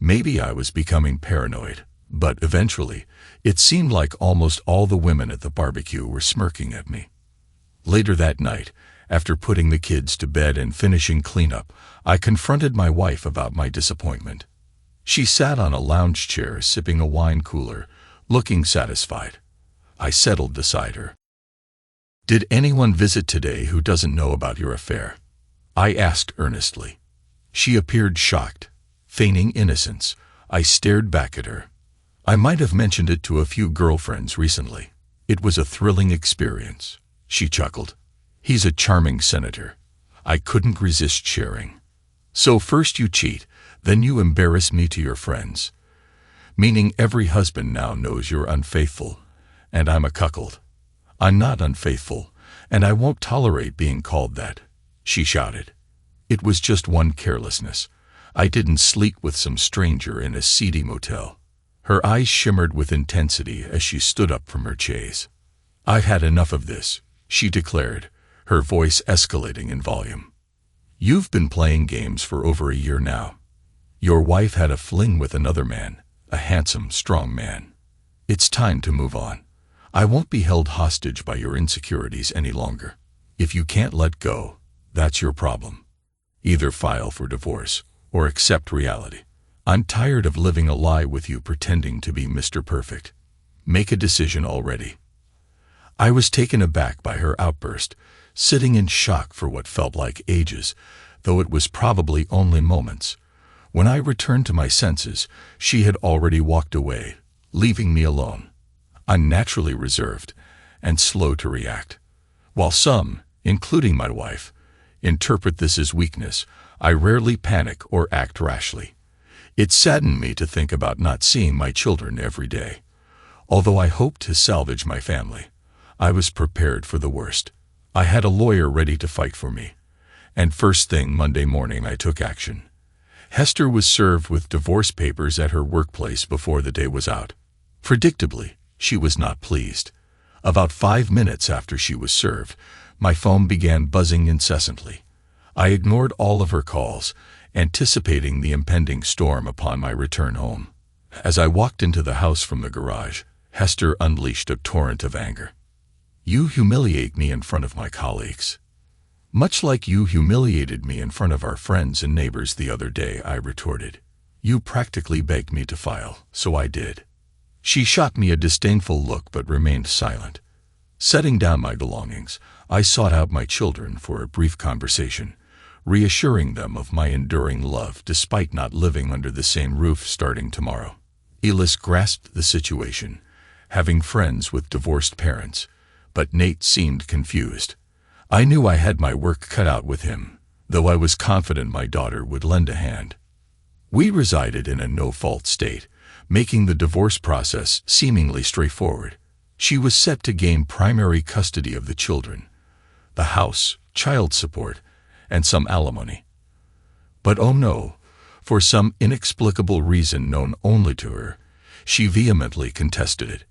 Maybe I was becoming paranoid, but eventually, it seemed like almost all the women at the barbecue were smirking at me. Later that night, after putting the kids to bed and finishing cleanup, I confronted my wife about my disappointment. She sat on a lounge chair sipping a wine cooler, looking satisfied. I settled beside her. "Did anyone visit today who doesn't know about your affair?" I asked earnestly. She appeared shocked, feigning innocence. I stared back at her. "I might have mentioned it to a few girlfriends recently. It was a thrilling experience," she chuckled. "He's a charming senator." I couldn't resist sharing. "So first you cheat, then you embarrass me to your friends. Meaning every husband now knows you're unfaithful, and I'm a cuckold." "I'm not unfaithful, and I won't tolerate being called that," she shouted. "It was just one carelessness. I didn't sleep with some stranger in a seedy motel." Her eyes shimmered with intensity as she stood up from her chaise. "I've had enough of this," she declared, her voice escalating in volume. "You've been playing games for over a year now. Your wife had a fling with another man, a handsome, strong man. It's time to move on. I won't be held hostage by your insecurities any longer. If you can't let go, that's your problem. Either file for divorce or accept reality. I'm tired of living a lie with you pretending to be Mr. Perfect. Make a decision already." I was taken aback by her outburst, sitting in shock for what felt like ages, though it was probably only moments. When I returned to my senses, she had already walked away, leaving me alone. I'm naturally reserved and slow to react. While some, including my wife, interpret this as weakness, I rarely panic or act rashly. It saddened me to think about not seeing my children every day. Although I hoped to salvage my family, I was prepared for the worst. I had a lawyer ready to fight for me, and first thing Monday morning I took action. Hester was served with divorce papers at her workplace before the day was out. Predictably, She was not pleased. About 5 minutes after she was served, my phone began buzzing incessantly. I ignored all of her calls, anticipating the impending storm upon my return home. As I walked into the house from the garage, Hester unleashed a torrent of anger. "You humiliate me in front of my colleagues. Much like you humiliated me in front of our friends and neighbors the other day," I retorted. "You practically begged me to file, so I did." She shot me a disdainful look but remained silent. Setting down my belongings, I sought out my children for a brief conversation, reassuring them of my enduring love despite not living under the same roof starting tomorrow. Elis grasped the situation, having friends with divorced parents, but Nate seemed confused. I knew I had my work cut out with him, though I was confident my daughter would lend a hand. We resided in a no-fault state, making the divorce process seemingly straightforward. She was set to gain primary custody of the children, the house, child support, and some alimony. But oh no, for some inexplicable reason known only to her, she vehemently contested it.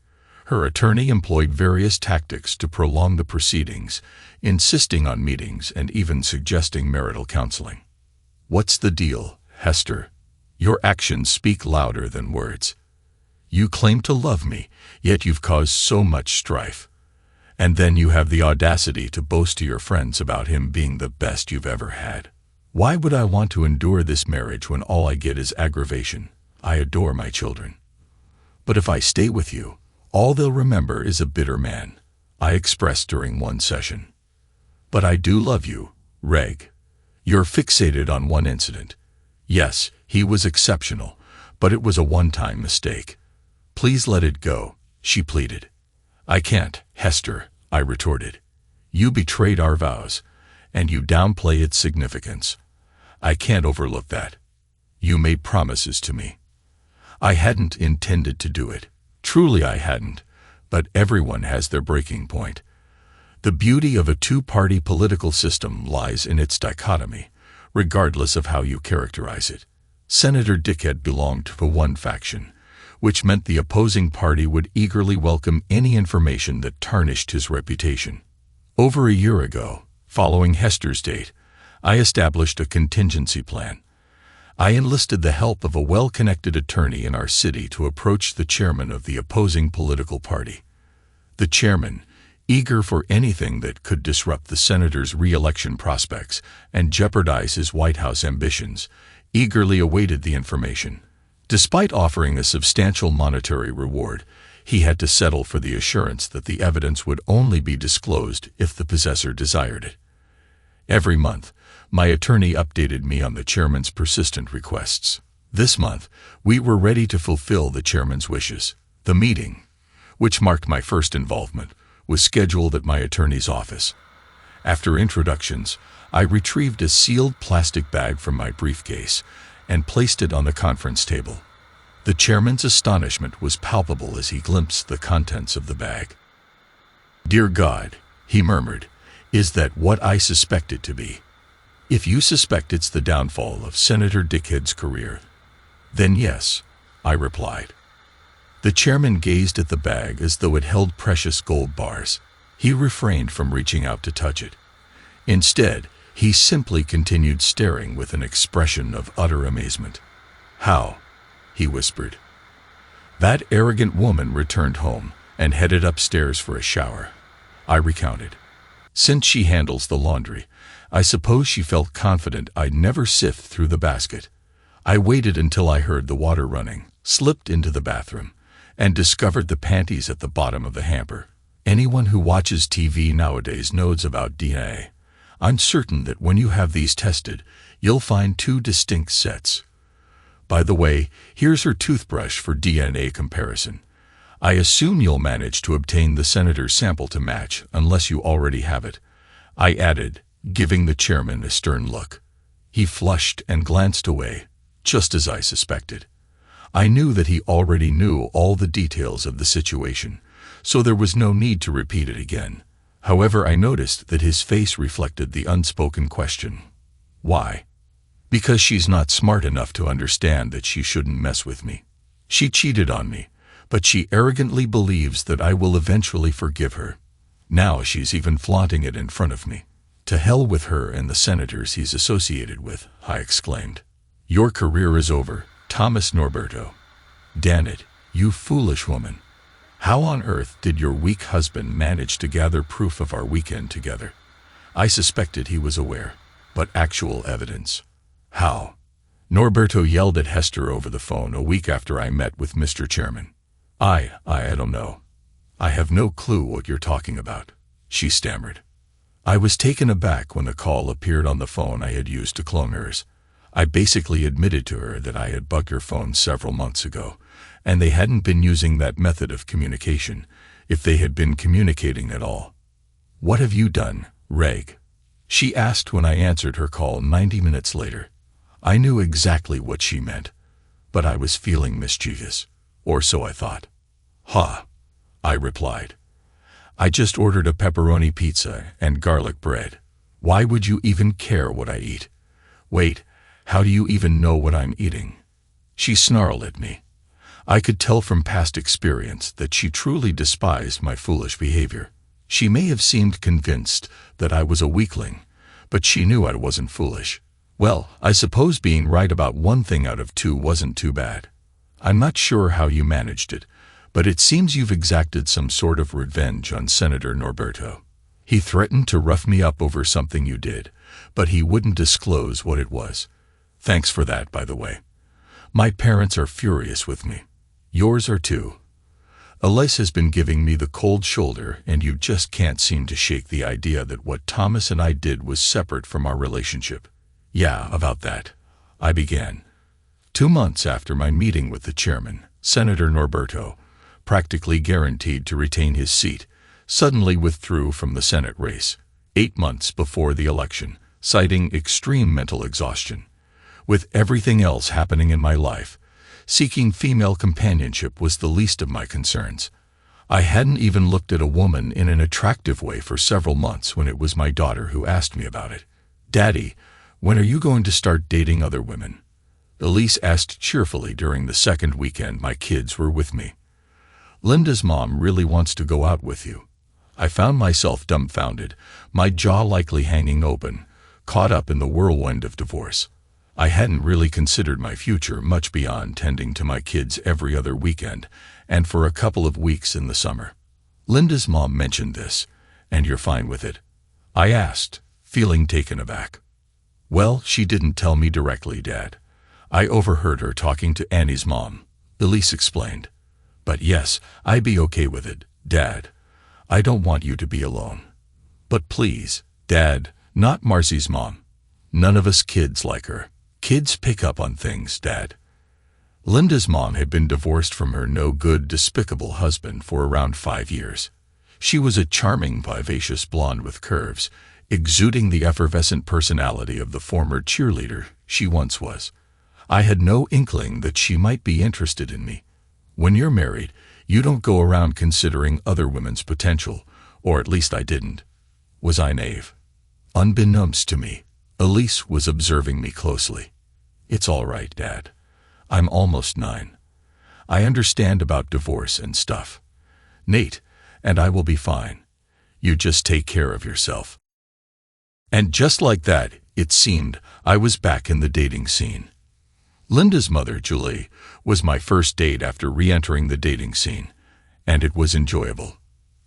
Her attorney employed various tactics to prolong the proceedings, insisting on meetings and even suggesting marital counseling. "What's the deal, Hester? Your actions speak louder than words. You claim to love me, yet you've caused so much strife. And then you have the audacity to boast to your friends about him being the best you've ever had. Why would I want to endure this marriage when all I get is aggravation? I adore my children. But if I stay with you, all they'll remember is a bitter man," I expressed during one session. "But I do love you, Reg. You're fixated on one incident. Yes, he was exceptional, but it was a one-time mistake. Please let it go," she pleaded. "I can't, Hester," I retorted. "You betrayed our vows, and you downplay its significance. I can't overlook that. You made promises to me." I hadn't intended to do it. Truly I hadn't, but everyone has their breaking point. The beauty of a two-party political system lies in its dichotomy, regardless of how you characterize it. Senator Dickhead belonged to one faction, which meant the opposing party would eagerly welcome any information that tarnished his reputation. Over a year ago, following Hester's date, I established a contingency plan. I enlisted the help of a well-connected attorney in our city to approach the chairman of the opposing political party. The chairman, eager for anything that could disrupt the senator's re-election prospects and jeopardize his White House ambitions, eagerly awaited the information. Despite offering a substantial monetary reward, he had to settle for the assurance that the evidence would only be disclosed if the possessor desired it. Every month, my attorney updated me on the chairman's persistent requests. This month, we were ready to fulfill the chairman's wishes. The meeting, which marked my first involvement, was scheduled at my attorney's office. After introductions, I retrieved a sealed plastic bag from my briefcase and placed it on the conference table. The chairman's astonishment was palpable as he glimpsed the contents of the bag. "Dear God," he murmured, "is that what I suspect it to be? If you suspect it's the downfall of Senator Dickhead's career, then yes," I replied. The chairman gazed at the bag as though it held precious gold bars. He refrained from reaching out to touch it. Instead, he simply continued staring with an expression of utter amazement. "How?" he whispered. "That arrogant woman returned home and headed upstairs for a shower," I recounted. "Since she handles the laundry, I suppose she felt confident I'd never sift through the basket. I waited until I heard the water running, slipped into the bathroom, and discovered the panties at the bottom of the hamper. Anyone who watches TV nowadays knows about DNA. I'm certain that when you have these tested, you'll find two distinct sets. By the way, here's her toothbrush for DNA comparison. I assume you'll manage to obtain the senator's sample to match, unless you already have it," I added, giving the chairman a stern look. He flushed and glanced away, just as I suspected. I knew that he already knew all the details of the situation, so there was no need to repeat it again. However, I noticed that his face reflected the unspoken question. Why? Because she's not smart enough to understand that she shouldn't mess with me. She cheated on me, but she arrogantly believes that I will eventually forgive her. Now she's even flaunting it in front of me. To hell with her and the senators he's associated with, I exclaimed. Your career is over, Thomas Norberto. Damn it, you foolish woman. How on earth did your weak husband manage to gather proof of our weekend together? I suspected he was aware, but actual evidence. How? Norberto yelled at Hester over the phone a week after I met with Mr. Chairman. I don't know. I have no clue what you're talking about, she stammered. I was taken aback when the call appeared on the phone I had used to clone hers. I basically admitted to her that I had bugged her phone several months ago, and they hadn't been using that method of communication, if they had been communicating at all. What have you done, Reg? She asked when I answered her call 90 minutes later. I knew exactly what she meant, but I was feeling mischievous, or so I thought. Ha, I replied. I just ordered a pepperoni pizza and garlic bread. Why would you even care what I eat? Wait, how do you even know what I'm eating? She snarled at me. I could tell from past experience that she truly despised my foolish behavior. She may have seemed convinced that I was a weakling, but she knew I wasn't foolish. Well, I suppose being right about one thing out of two wasn't too bad. I'm not sure how you managed it, but it seems you've exacted some sort of revenge on Senator Norberto. He threatened to rough me up over something you did, but he wouldn't disclose what it was. Thanks for that, by the way. My parents are furious with me. Yours are too. Elise has been giving me the cold shoulder, and you just can't seem to shake the idea that what Thomas and I did was separate from our relationship. Yeah, about that. I began. 2 months after my meeting with the chairman, Senator Norberto, practically guaranteed to retain his seat, suddenly withdrew from the Senate race, 8 months before the election, citing extreme mental exhaustion. With everything else happening in my life, seeking female companionship was the least of my concerns. I hadn't even looked at a woman in an attractive way for several months when it was my daughter who asked me about it. Daddy, when are you going to start dating other women? Elise asked cheerfully during the second weekend my kids were with me. Linda's mom really wants to go out with you. I found myself dumbfounded, my jaw likely hanging open, caught up in the whirlwind of divorce. I hadn't really considered my future much beyond tending to my kids every other weekend and for a couple of weeks in the summer. Linda's mom mentioned this, and you're fine with it? I asked, feeling taken aback. Well, she didn't tell me directly, Dad. I overheard her talking to Annie's mom, Elise explained. But yes, I'd be okay with it, Dad. I don't want you to be alone. But please, Dad, not Marcy's mom. None of us kids like her. Kids pick up on things, Dad. Linda's mom had been divorced from her no-good, despicable husband for around 5 years. She was a charming, vivacious blonde with curves, exuding the effervescent personality of the former cheerleader she once was. I had no inkling that she might be interested in me. When you're married, you don't go around considering other women's potential, or at least I didn't. Was I naive? Unbeknownst to me, Elise was observing me closely. It's all right, Dad. I'm almost 9. I understand about divorce and stuff. Nate, and I will be fine. You just take care of yourself. And just like that, it seemed, I was back in the dating scene. Linda's mother, Julie, was my first date after re-entering the dating scene, and it was enjoyable.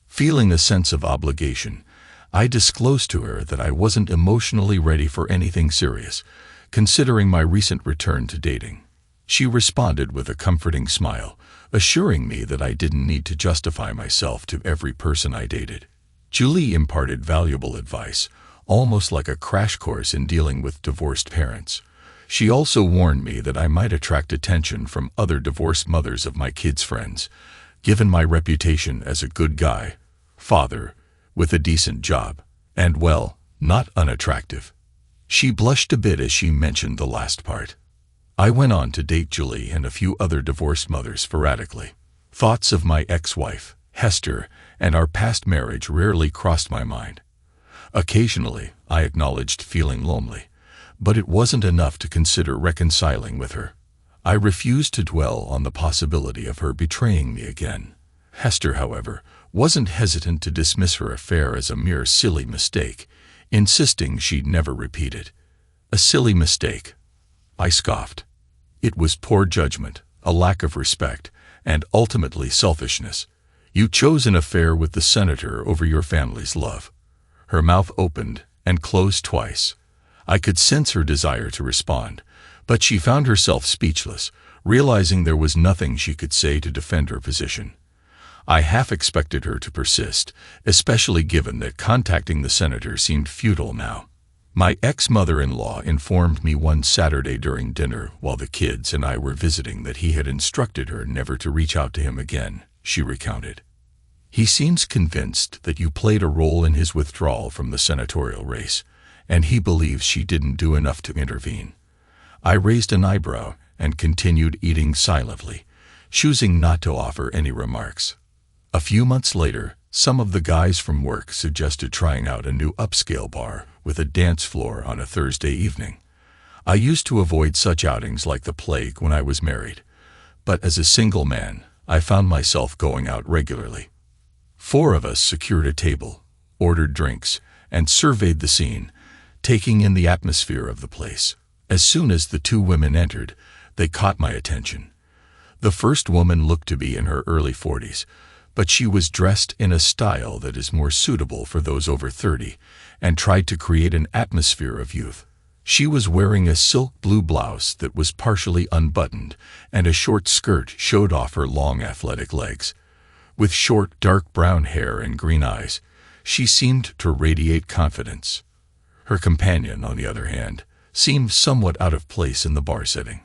Feeling a sense of obligation, I disclosed to her that I wasn't emotionally ready for anything serious, considering my recent return to dating. She responded with a comforting smile, assuring me that I didn't need to justify myself to every person I dated. Julie imparted valuable advice, almost like a crash course in dealing with divorced parents. She also warned me that I might attract attention from other divorced mothers of my kids' friends, given my reputation as a good guy, father, with a decent job, and well, not unattractive. She blushed a bit as she mentioned the last part. I went on to date Julie and a few other divorced mothers sporadically. Thoughts of my ex-wife, Hester, and our past marriage rarely crossed my mind. Occasionally, I acknowledged feeling lonely, but it wasn't enough to consider reconciling with her. I refused to dwell on the possibility of her betraying me again. Hester, however, wasn't hesitant to dismiss her affair as a mere silly mistake, insisting she'd never repeat it. A silly mistake? I scoffed. It was poor judgment, a lack of respect, and ultimately selfishness. You chose an affair with the senator over your family's love. Her mouth opened and closed twice. I could sense her desire to respond, but she found herself speechless, realizing there was nothing she could say to defend her position. I half expected her to persist, especially given that contacting the senator seemed futile now. My ex-mother-in-law informed me one Saturday during dinner while the kids and I were visiting that he had instructed her never to reach out to him again, she recounted. He seems convinced that you played a role in his withdrawal from the senatorial race, and he believes she didn't do enough to intervene. I raised an eyebrow and continued eating silently, choosing not to offer any remarks. A few months later, some of the guys from work suggested trying out a new upscale bar with a dance floor on a Thursday evening. I used to avoid such outings like the plague when I was married, but as a single man, I found myself going out regularly. 4 of us secured a table, ordered drinks, and surveyed the scene, taking in the atmosphere of the place. As soon as the 2 women entered, they caught my attention. The first woman looked to be in her early 40s, but she was dressed in a style that is more suitable for those over 30 and tried to create an atmosphere of youth. She was wearing a silk blue blouse that was partially unbuttoned, and a short skirt showed off her long athletic legs. With short, dark brown hair and green eyes, she seemed to radiate confidence. Her companion, on the other hand, seemed somewhat out of place in the bar setting.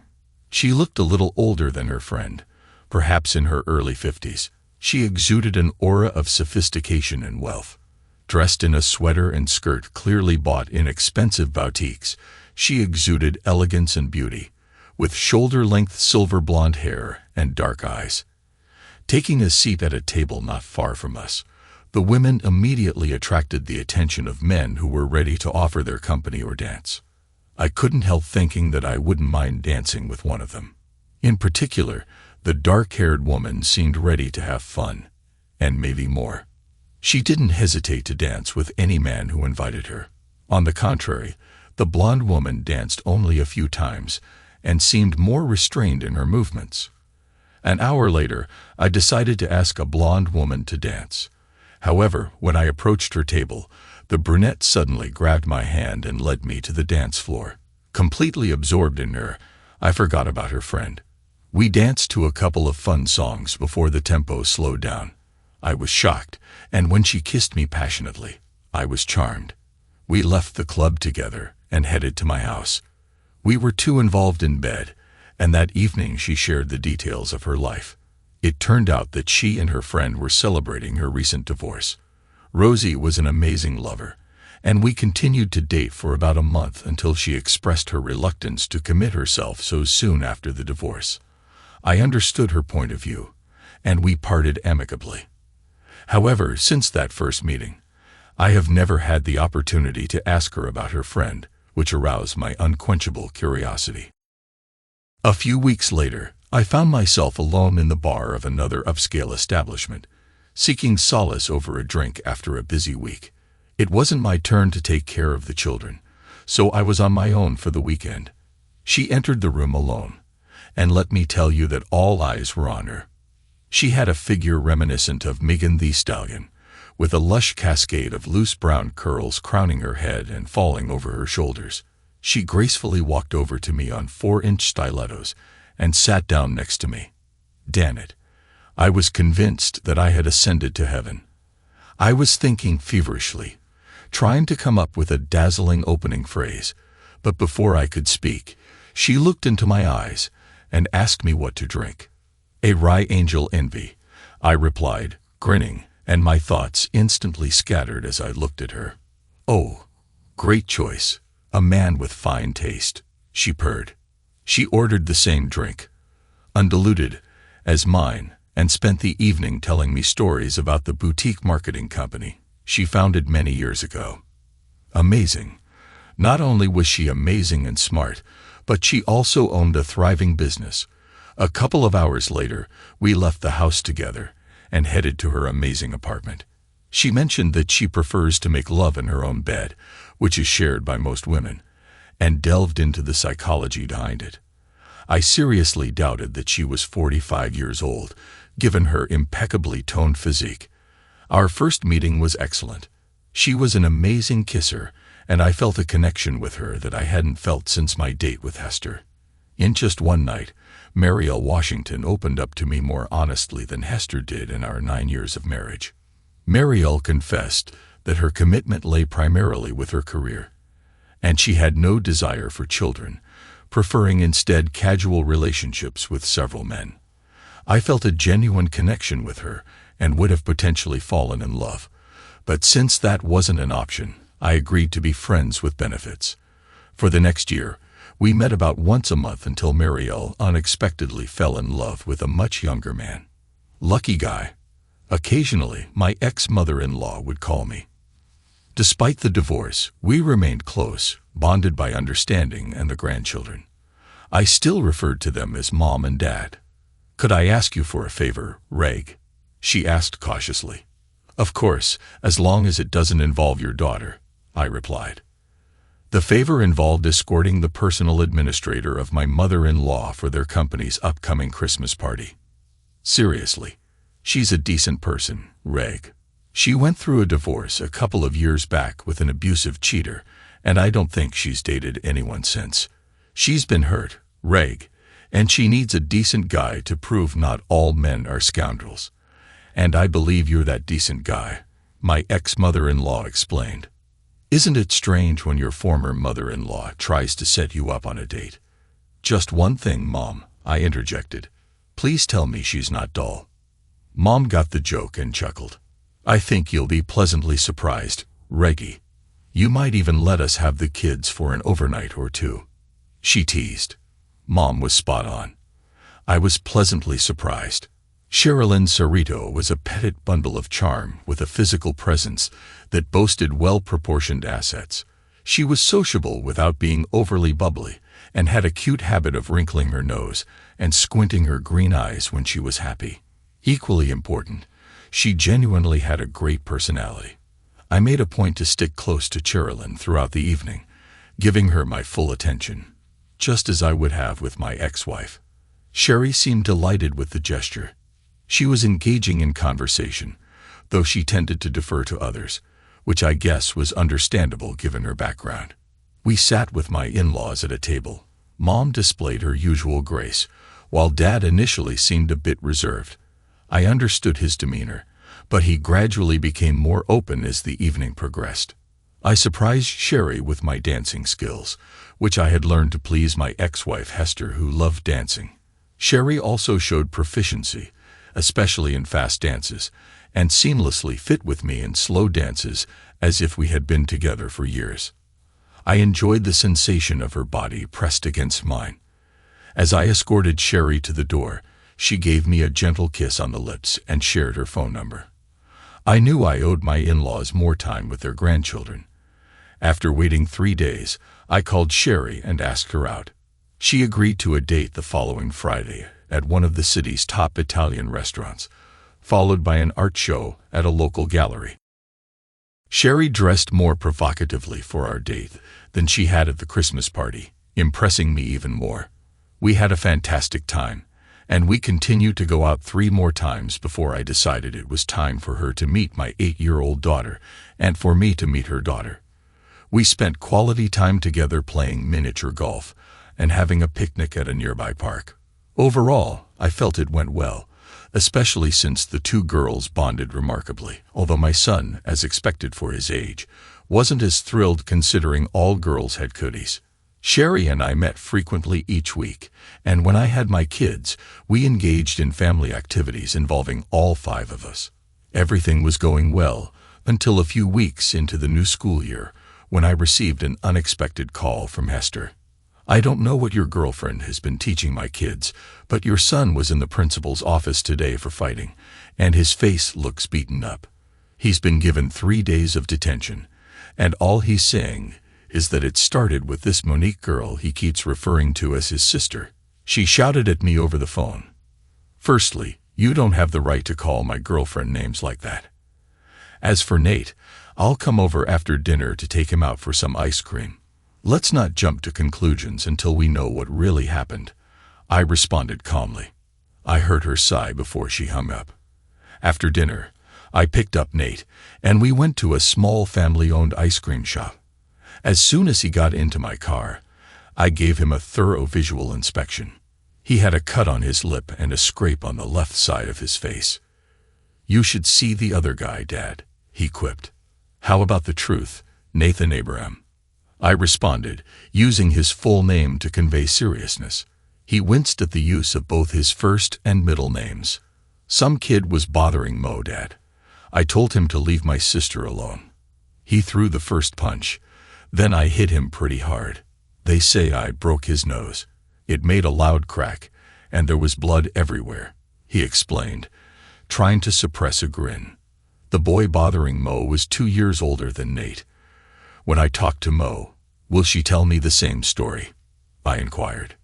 She looked a little older than her friend, perhaps in her early 50s. She exuded an aura of sophistication and wealth. Dressed in a sweater and skirt clearly bought in expensive boutiques, she exuded elegance and beauty, with shoulder-length silver blonde hair and dark eyes. Taking a seat at a table not far from us, the women immediately attracted the attention of men who were ready to offer their company or dance. I couldn't help thinking that I wouldn't mind dancing with one of them. In particular, the dark-haired woman seemed ready to have fun, and maybe more. She didn't hesitate to dance with any man who invited her. On the contrary, the blonde woman danced only a few times and seemed more restrained in her movements. An hour later, I decided to ask a blonde woman to dance. However, when I approached her table, the brunette suddenly grabbed my hand and led me to the dance floor. Completely absorbed in her, I forgot about her friend. We danced to a couple of fun songs before the tempo slowed down. I was shocked, and when she kissed me passionately, I was charmed. We left the club together and headed to my house. We were too involved in bed, and that evening she shared the details of her life. It turned out that she and her friend were celebrating her recent divorce. Rosie was an amazing lover, and we continued to date for about a month until she expressed her reluctance to commit herself so soon after the divorce. I understood her point of view, and we parted amicably. However, since that first meeting, I have never had the opportunity to ask her about her friend, which aroused my unquenchable curiosity. A few weeks later, I found myself alone in the bar of another upscale establishment, seeking solace over a drink after a busy week. It wasn't my turn to take care of the children, so I was on my own for the weekend. She entered the room alone, and let me tell you that all eyes were on her. She had a figure reminiscent of Megan Thee Stallion, with a lush cascade of loose brown curls crowning her head and falling over her shoulders. She gracefully walked over to me on 4-inch stilettos and sat down next to me. Damn it, I was convinced that I had ascended to heaven. I was thinking feverishly, trying to come up with a dazzling opening phrase, but before I could speak, she looked into my eyes and asked me what to drink. A Rye Angel Envy, I replied, grinning, and my thoughts instantly scattered as I looked at her. Oh, great choice, a man with fine taste, she purred. She ordered the same drink, undiluted, as mine, and spent the evening telling me stories about the boutique marketing company she founded many years ago. Amazing. Not only was she amazing and smart, but she also owned a thriving business. A couple of hours later, we left the house together and headed to her amazing apartment. She mentioned that she prefers to make love in her own bed, which is shared by most women, and delved into the psychology behind it. I seriously doubted that she was 45 years old, given her impeccably toned physique. Our first meeting was excellent. She was an amazing kisser, and I felt a connection with her that I hadn't felt since my date with Hester. In just one night, Mariel Washington opened up to me more honestly than Hester did in our 9 years of marriage. Mariel confessed that her commitment lay primarily with her career, and she had no desire for children, preferring instead casual relationships with several men. I felt a genuine connection with her and would have potentially fallen in love, but since that wasn't an option, I agreed to be friends with benefits. For the next year, we met about once a month until Mariel unexpectedly fell in love with a much younger man. Lucky guy. Occasionally, my ex-mother-in-law would call me. Despite the divorce, we remained close, bonded by understanding and the grandchildren. I still referred to them as Mom and Dad. "Could I ask you for a favor, Reg?" she asked cautiously. "Of course, as long as it doesn't involve your daughter," I replied. The favor involved escorting the personal administrator of my mother-in-law for their company's upcoming Christmas party. Seriously, she's a decent person, Reg. She went through a divorce a couple of years back with an abusive cheater, and I don't think she's dated anyone since. She's been hurt, Reg, and she needs a decent guy to prove not all men are scoundrels. And I believe you're that decent guy, my ex-mother-in-law explained. Isn't it strange when your former mother-in-law tries to set you up on a date? Just one thing, Mom, I interjected. Please tell me she's not dull. Mom got the joke and chuckled. I think you'll be pleasantly surprised, Reggie. You might even let us have the kids for an overnight or two. She teased. Mom was spot on. I was pleasantly surprised. Sherilyn Cerrito was a petite bundle of charm with a physical presence that boasted well-proportioned assets. She was sociable without being overly bubbly and had a cute habit of wrinkling her nose and squinting her green eyes when she was happy. Equally important, she genuinely had a great personality. I made a point to stick close to Sherilyn throughout the evening, giving her my full attention, just as I would have with my ex-wife. Sherry seemed delighted with the gesture. She was engaging in conversation, though she tended to defer to others, which I guess was understandable given her background. We sat with my in-laws at a table. Mom displayed her usual grace, while Dad initially seemed a bit reserved. I understood his demeanor, but he gradually became more open as the evening progressed. I surprised Sherry with my dancing skills, which I had learned to please my ex-wife Hester, who loved dancing. Sherry also showed proficiency, especially in fast dances, and seamlessly fit with me in slow dances as if we had been together for years. I enjoyed the sensation of her body pressed against mine. As I escorted Sherry to the door, she gave me a gentle kiss on the lips and shared her phone number. I knew I owed my in-laws more time with their grandchildren. After waiting 3 days, I called Sherry and asked her out. She agreed to a date the following Friday at one of the city's top Italian restaurants, followed by an art show at a local gallery. Sherry dressed more provocatively for our date than she had at the Christmas party, impressing me even more. We had a fantastic time, and we continued to go out 3 more times before I decided it was time for her to meet my 8-year-old daughter and for me to meet her daughter. We spent quality time together playing miniature golf and having a picnic at a nearby park. Overall, I felt it went well, especially since the 2 girls bonded remarkably, although my son, as expected for his age, wasn't as thrilled considering all girls had cooties. Sherry and I met frequently each week, and when I had my kids, we engaged in family activities involving all 5 of us. Everything was going well until a few weeks into the new school year when I received an unexpected call from Hester. "I don't know what your girlfriend has been teaching my kids, but your son was in the principal's office today for fighting, and his face looks beaten up. He's been given 3 days of detention, and all he's saying is that it started with this Monique girl he keeps referring to as his sister. She shouted at me over the phone. Firstly, you don't have the right to call my girlfriend names like that. As for Nate, I'll come over after dinner to take him out for some ice cream. Let's not jump to conclusions until we know what really happened, I responded calmly. I heard her sigh before she hung up. After dinner, I picked up Nate, and we went to a small family-owned ice cream shop. As soon as he got into my car, I gave him a thorough visual inspection. He had a cut on his lip and a scrape on the left side of his face. "You should see the other guy, Dad," he quipped. "How about the truth, Nathan Abraham?" I responded, using his full name to convey seriousness. He winced at the use of both his first and middle names. "Some kid was bothering Mo, Dad. I told him to leave my sister alone. He threw the first punch. Then I hit him pretty hard. They say I broke his nose. It made a loud crack, and there was blood everywhere," he explained, trying to suppress a grin. The boy bothering Mo was 2 years older than Nate. When I talked to Mo, will she tell me the same story? I inquired.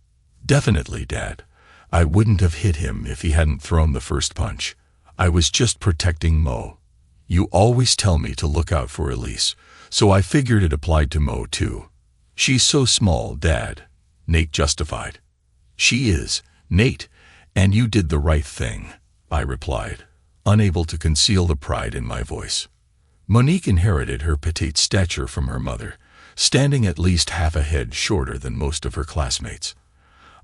"Definitely, Dad. I wouldn't have hit him if he hadn't thrown the first punch. I was just protecting Mo. You always tell me to look out for Elise, so I figured it applied to Mo too." "She's so small, Dad," Nate justified. "She is, Nate, and you did the right thing," I replied, unable to conceal the pride in my voice. Monique inherited her petite stature from her mother, standing at least half a head shorter than most of her classmates.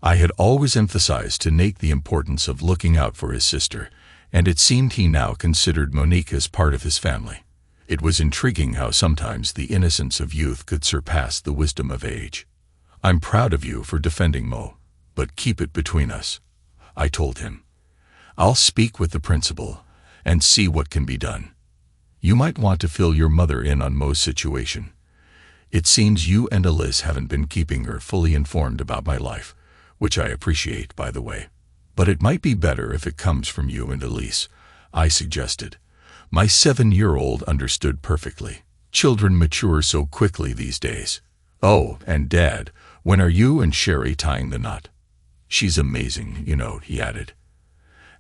I had always emphasized to Nate the importance of looking out for his sister, and it seemed he now considered Monique as part of his family. It was intriguing how sometimes the innocence of youth could surpass the wisdom of age. "I'm proud of you for defending Mo, but keep it between us," I told him. "I'll speak with the principal and see what can be done. You might want to fill your mother in on Mo's situation. It seems you and Elise haven't been keeping her fully informed about my life, which I appreciate, by the way. But it might be better if it comes from you and Elise," I suggested. My 7-year-old understood perfectly. Children mature so quickly these days. "Oh, and Dad, when are you and Sherry tying the knot? She's amazing, you know," he added.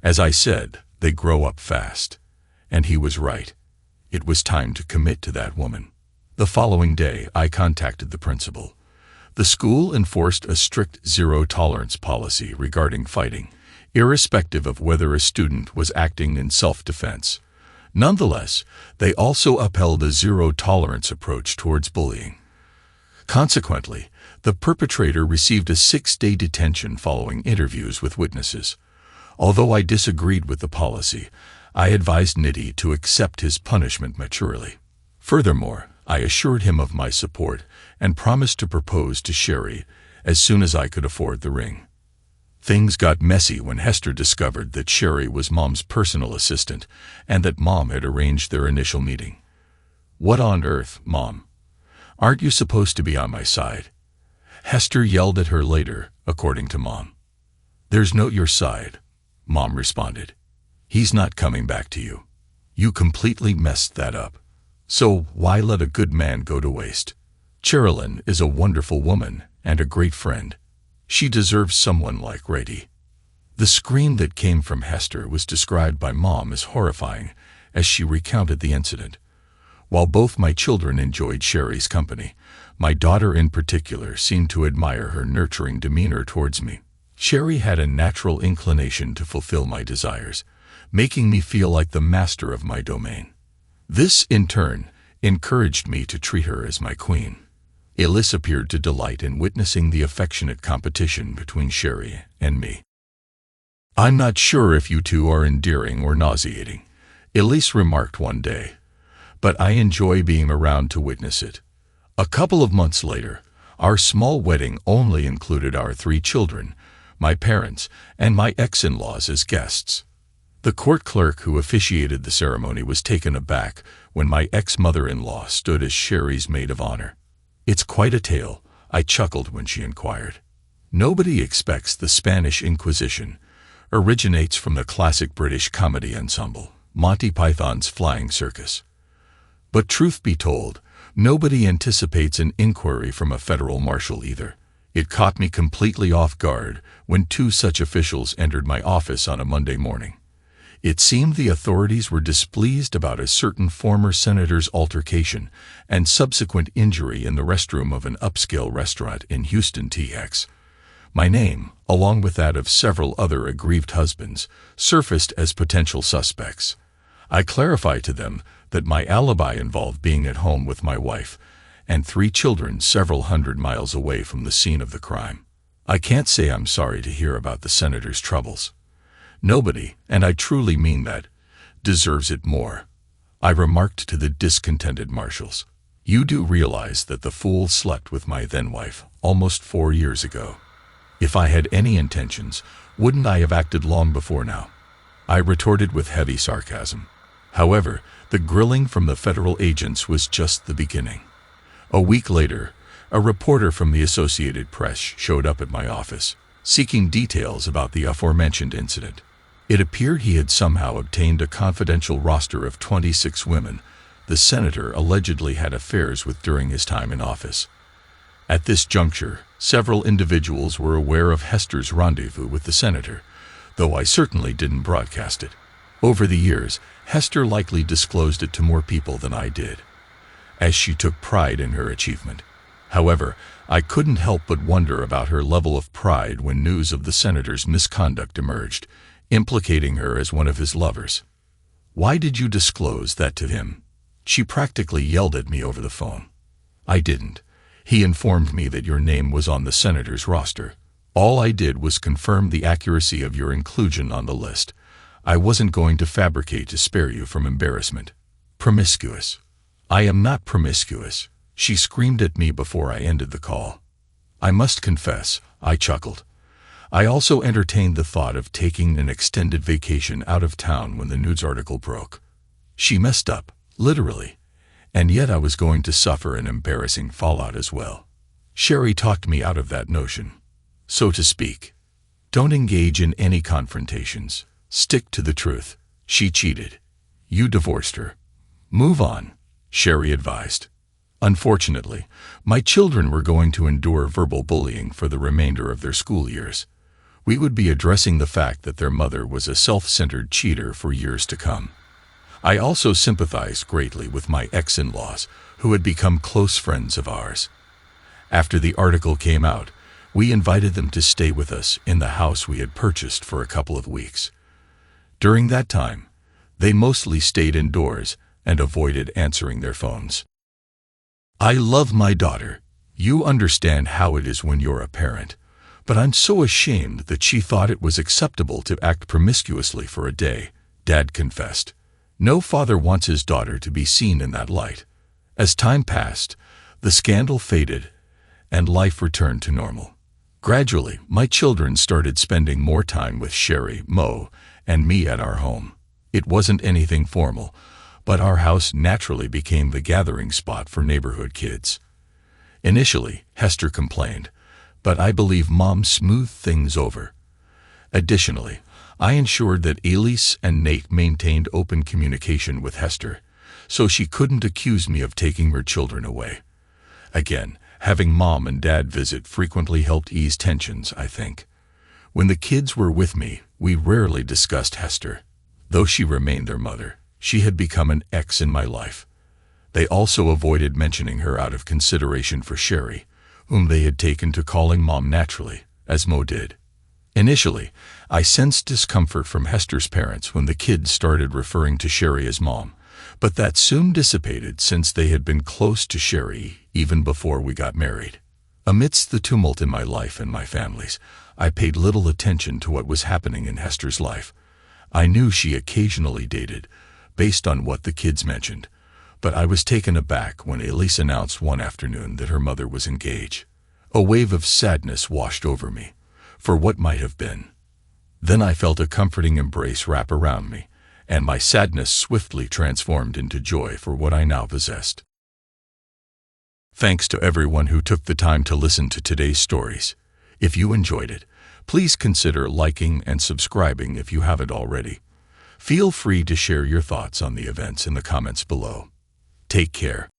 As I said, they grow up fast. And he was right. It was time to commit to that woman. The following day, I contacted the principal. The school enforced a strict zero-tolerance policy regarding fighting, irrespective of whether a student was acting in self-defense. Nonetheless, they also upheld a zero-tolerance approach towards bullying. Consequently, the perpetrator received a 6-day detention following interviews with witnesses. Although I disagreed with the policy, I advised Nitty to accept his punishment maturely. Furthermore, I assured him of my support and promised to propose to Sherry as soon as I could afford the ring. Things got messy when Hester discovered that Sherry was Mom's personal assistant and that Mom had arranged their initial meeting. "What on earth, Mom? Aren't you supposed to be on my side?" Hester yelled at her later, according to Mom. "There's no your side," Mom responded. "He's not coming back to you. You completely messed that up. So why let a good man go to waste? Cherilyn is a wonderful woman and a great friend. She deserves someone like Rady." The scream that came from Hester was described by Mom as horrifying as she recounted the incident. While both my children enjoyed Sherry's company, my daughter in particular seemed to admire her nurturing demeanor towards me. Sherry had a natural inclination to fulfill my desires, making me feel like the master of my domain. This, in turn, encouraged me to treat her as my queen. Elise appeared to delight in witnessing the affectionate competition between Sherry and me. "I'm not sure if you two are endearing or nauseating," Elise remarked one day, "but I enjoy being around to witness it." A couple of months later, our small wedding only included our 3 children, my parents, and my ex-in-laws as guests. The court clerk who officiated the ceremony was taken aback when my ex-mother-in-law stood as Sherry's maid of honor. "It's quite a tale," I chuckled when she inquired. "Nobody expects the Spanish Inquisition originates from the classic British comedy ensemble, Monty Python's Flying Circus." But truth be told, Nobody anticipates an inquiry from a federal marshal either. It caught me completely off guard when two such officials entered my office on a Monday morning. It seemed the authorities were displeased about a certain former senator's altercation and subsequent injury in the restroom of an upscale restaurant in Houston, TX. My name, along with that of several other aggrieved husbands, surfaced as potential suspects. I clarified to them that my alibi involved being at home with my wife and 3 children several hundred miles away from the scene of the crime. I can't say I'm sorry to hear about the senator's troubles. Nobody, and I truly mean that, deserves it more. I remarked to the discontented marshals. You do realize that the fool slept with my then-wife almost 4 years ago. If I had any intentions, wouldn't I have acted long before now? I retorted with heavy sarcasm. However, the grilling from the federal agents was just the beginning. A week later, a reporter from the Associated Press showed up at my office, seeking details about the aforementioned incident. It appeared he had somehow obtained a confidential roster of 26 women the senator allegedly had affairs with during his time in office. At this juncture, several individuals were aware of Hester's rendezvous with the senator, though I certainly didn't broadcast it. Over the years, Hester likely disclosed it to more people than I did, as she took pride in her achievement. However, I couldn't help but wonder about her level of pride when news of the senator's misconduct emerged, implicating her as one of his lovers. Why did you disclose that to him? She practically yelled at me over the phone. I didn't. He informed me that your name was on the senator's roster. All I did was confirm the accuracy of your inclusion on the list. I wasn't going to fabricate to spare you from embarrassment. Promiscuous. I am not promiscuous, she screamed at me before I ended the call. I must confess, I chuckled. I also entertained the thought of taking an extended vacation out of town when the news article broke. She messed up, literally, and yet I was going to suffer an embarrassing fallout as well. Sherry talked me out of that notion, so to speak. Don't engage in any confrontations. Stick to the truth. She cheated. You divorced her. Move on, Sherry advised. Unfortunately, my children were going to endure verbal bullying for the remainder of their school years. We would be addressing the fact that their mother was a self-centered cheater for years to come. I also sympathized greatly with my ex-in-laws, who had become close friends of ours. After the article came out, we invited them to stay with us in the house we had purchased for a couple of weeks. During that time, they mostly stayed indoors and avoided answering their phones. I love my daughter. You understand how it is when you're a parent. But I'm so ashamed that she thought it was acceptable to act promiscuously for a day, Dad confessed. No father wants his daughter to be seen in that light. As time passed, the scandal faded, and life returned to normal. Gradually, my children started spending more time with Sherry, Mo, and me at our home. It wasn't anything formal, but our house naturally became the gathering spot for neighborhood kids. Initially, Hester complained, but I believe Mom smoothed things over. Additionally, I ensured that Elise and Nate maintained open communication with Hester, so she couldn't accuse me of taking her children away. Again, having Mom and Dad visit frequently helped ease tensions, I think. When the kids were with me, we rarely discussed Hester. Though she remained their mother, she had become an ex in my life. They also avoided mentioning her out of consideration for Sherry, whom they had taken to calling Mom naturally, as Mo did. Initially, I sensed discomfort from Hester's parents when the kids started referring to Sherry as Mom, but that soon dissipated since they had been close to Sherry even before we got married. Amidst the tumult in my life and my family's, I paid little attention to what was happening in Hester's life. I knew she occasionally dated, based on what the kids mentioned, but I was taken aback when Elise announced one afternoon that her mother was engaged. A wave of sadness washed over me, for what might have been. Then I felt a comforting embrace wrap around me, and my sadness swiftly transformed into joy for what I now possessed. Thanks to everyone who took the time to listen to today's stories. If you enjoyed it, please consider liking and subscribing if you haven't already. Feel free to share your thoughts on the events in the comments below. Take care.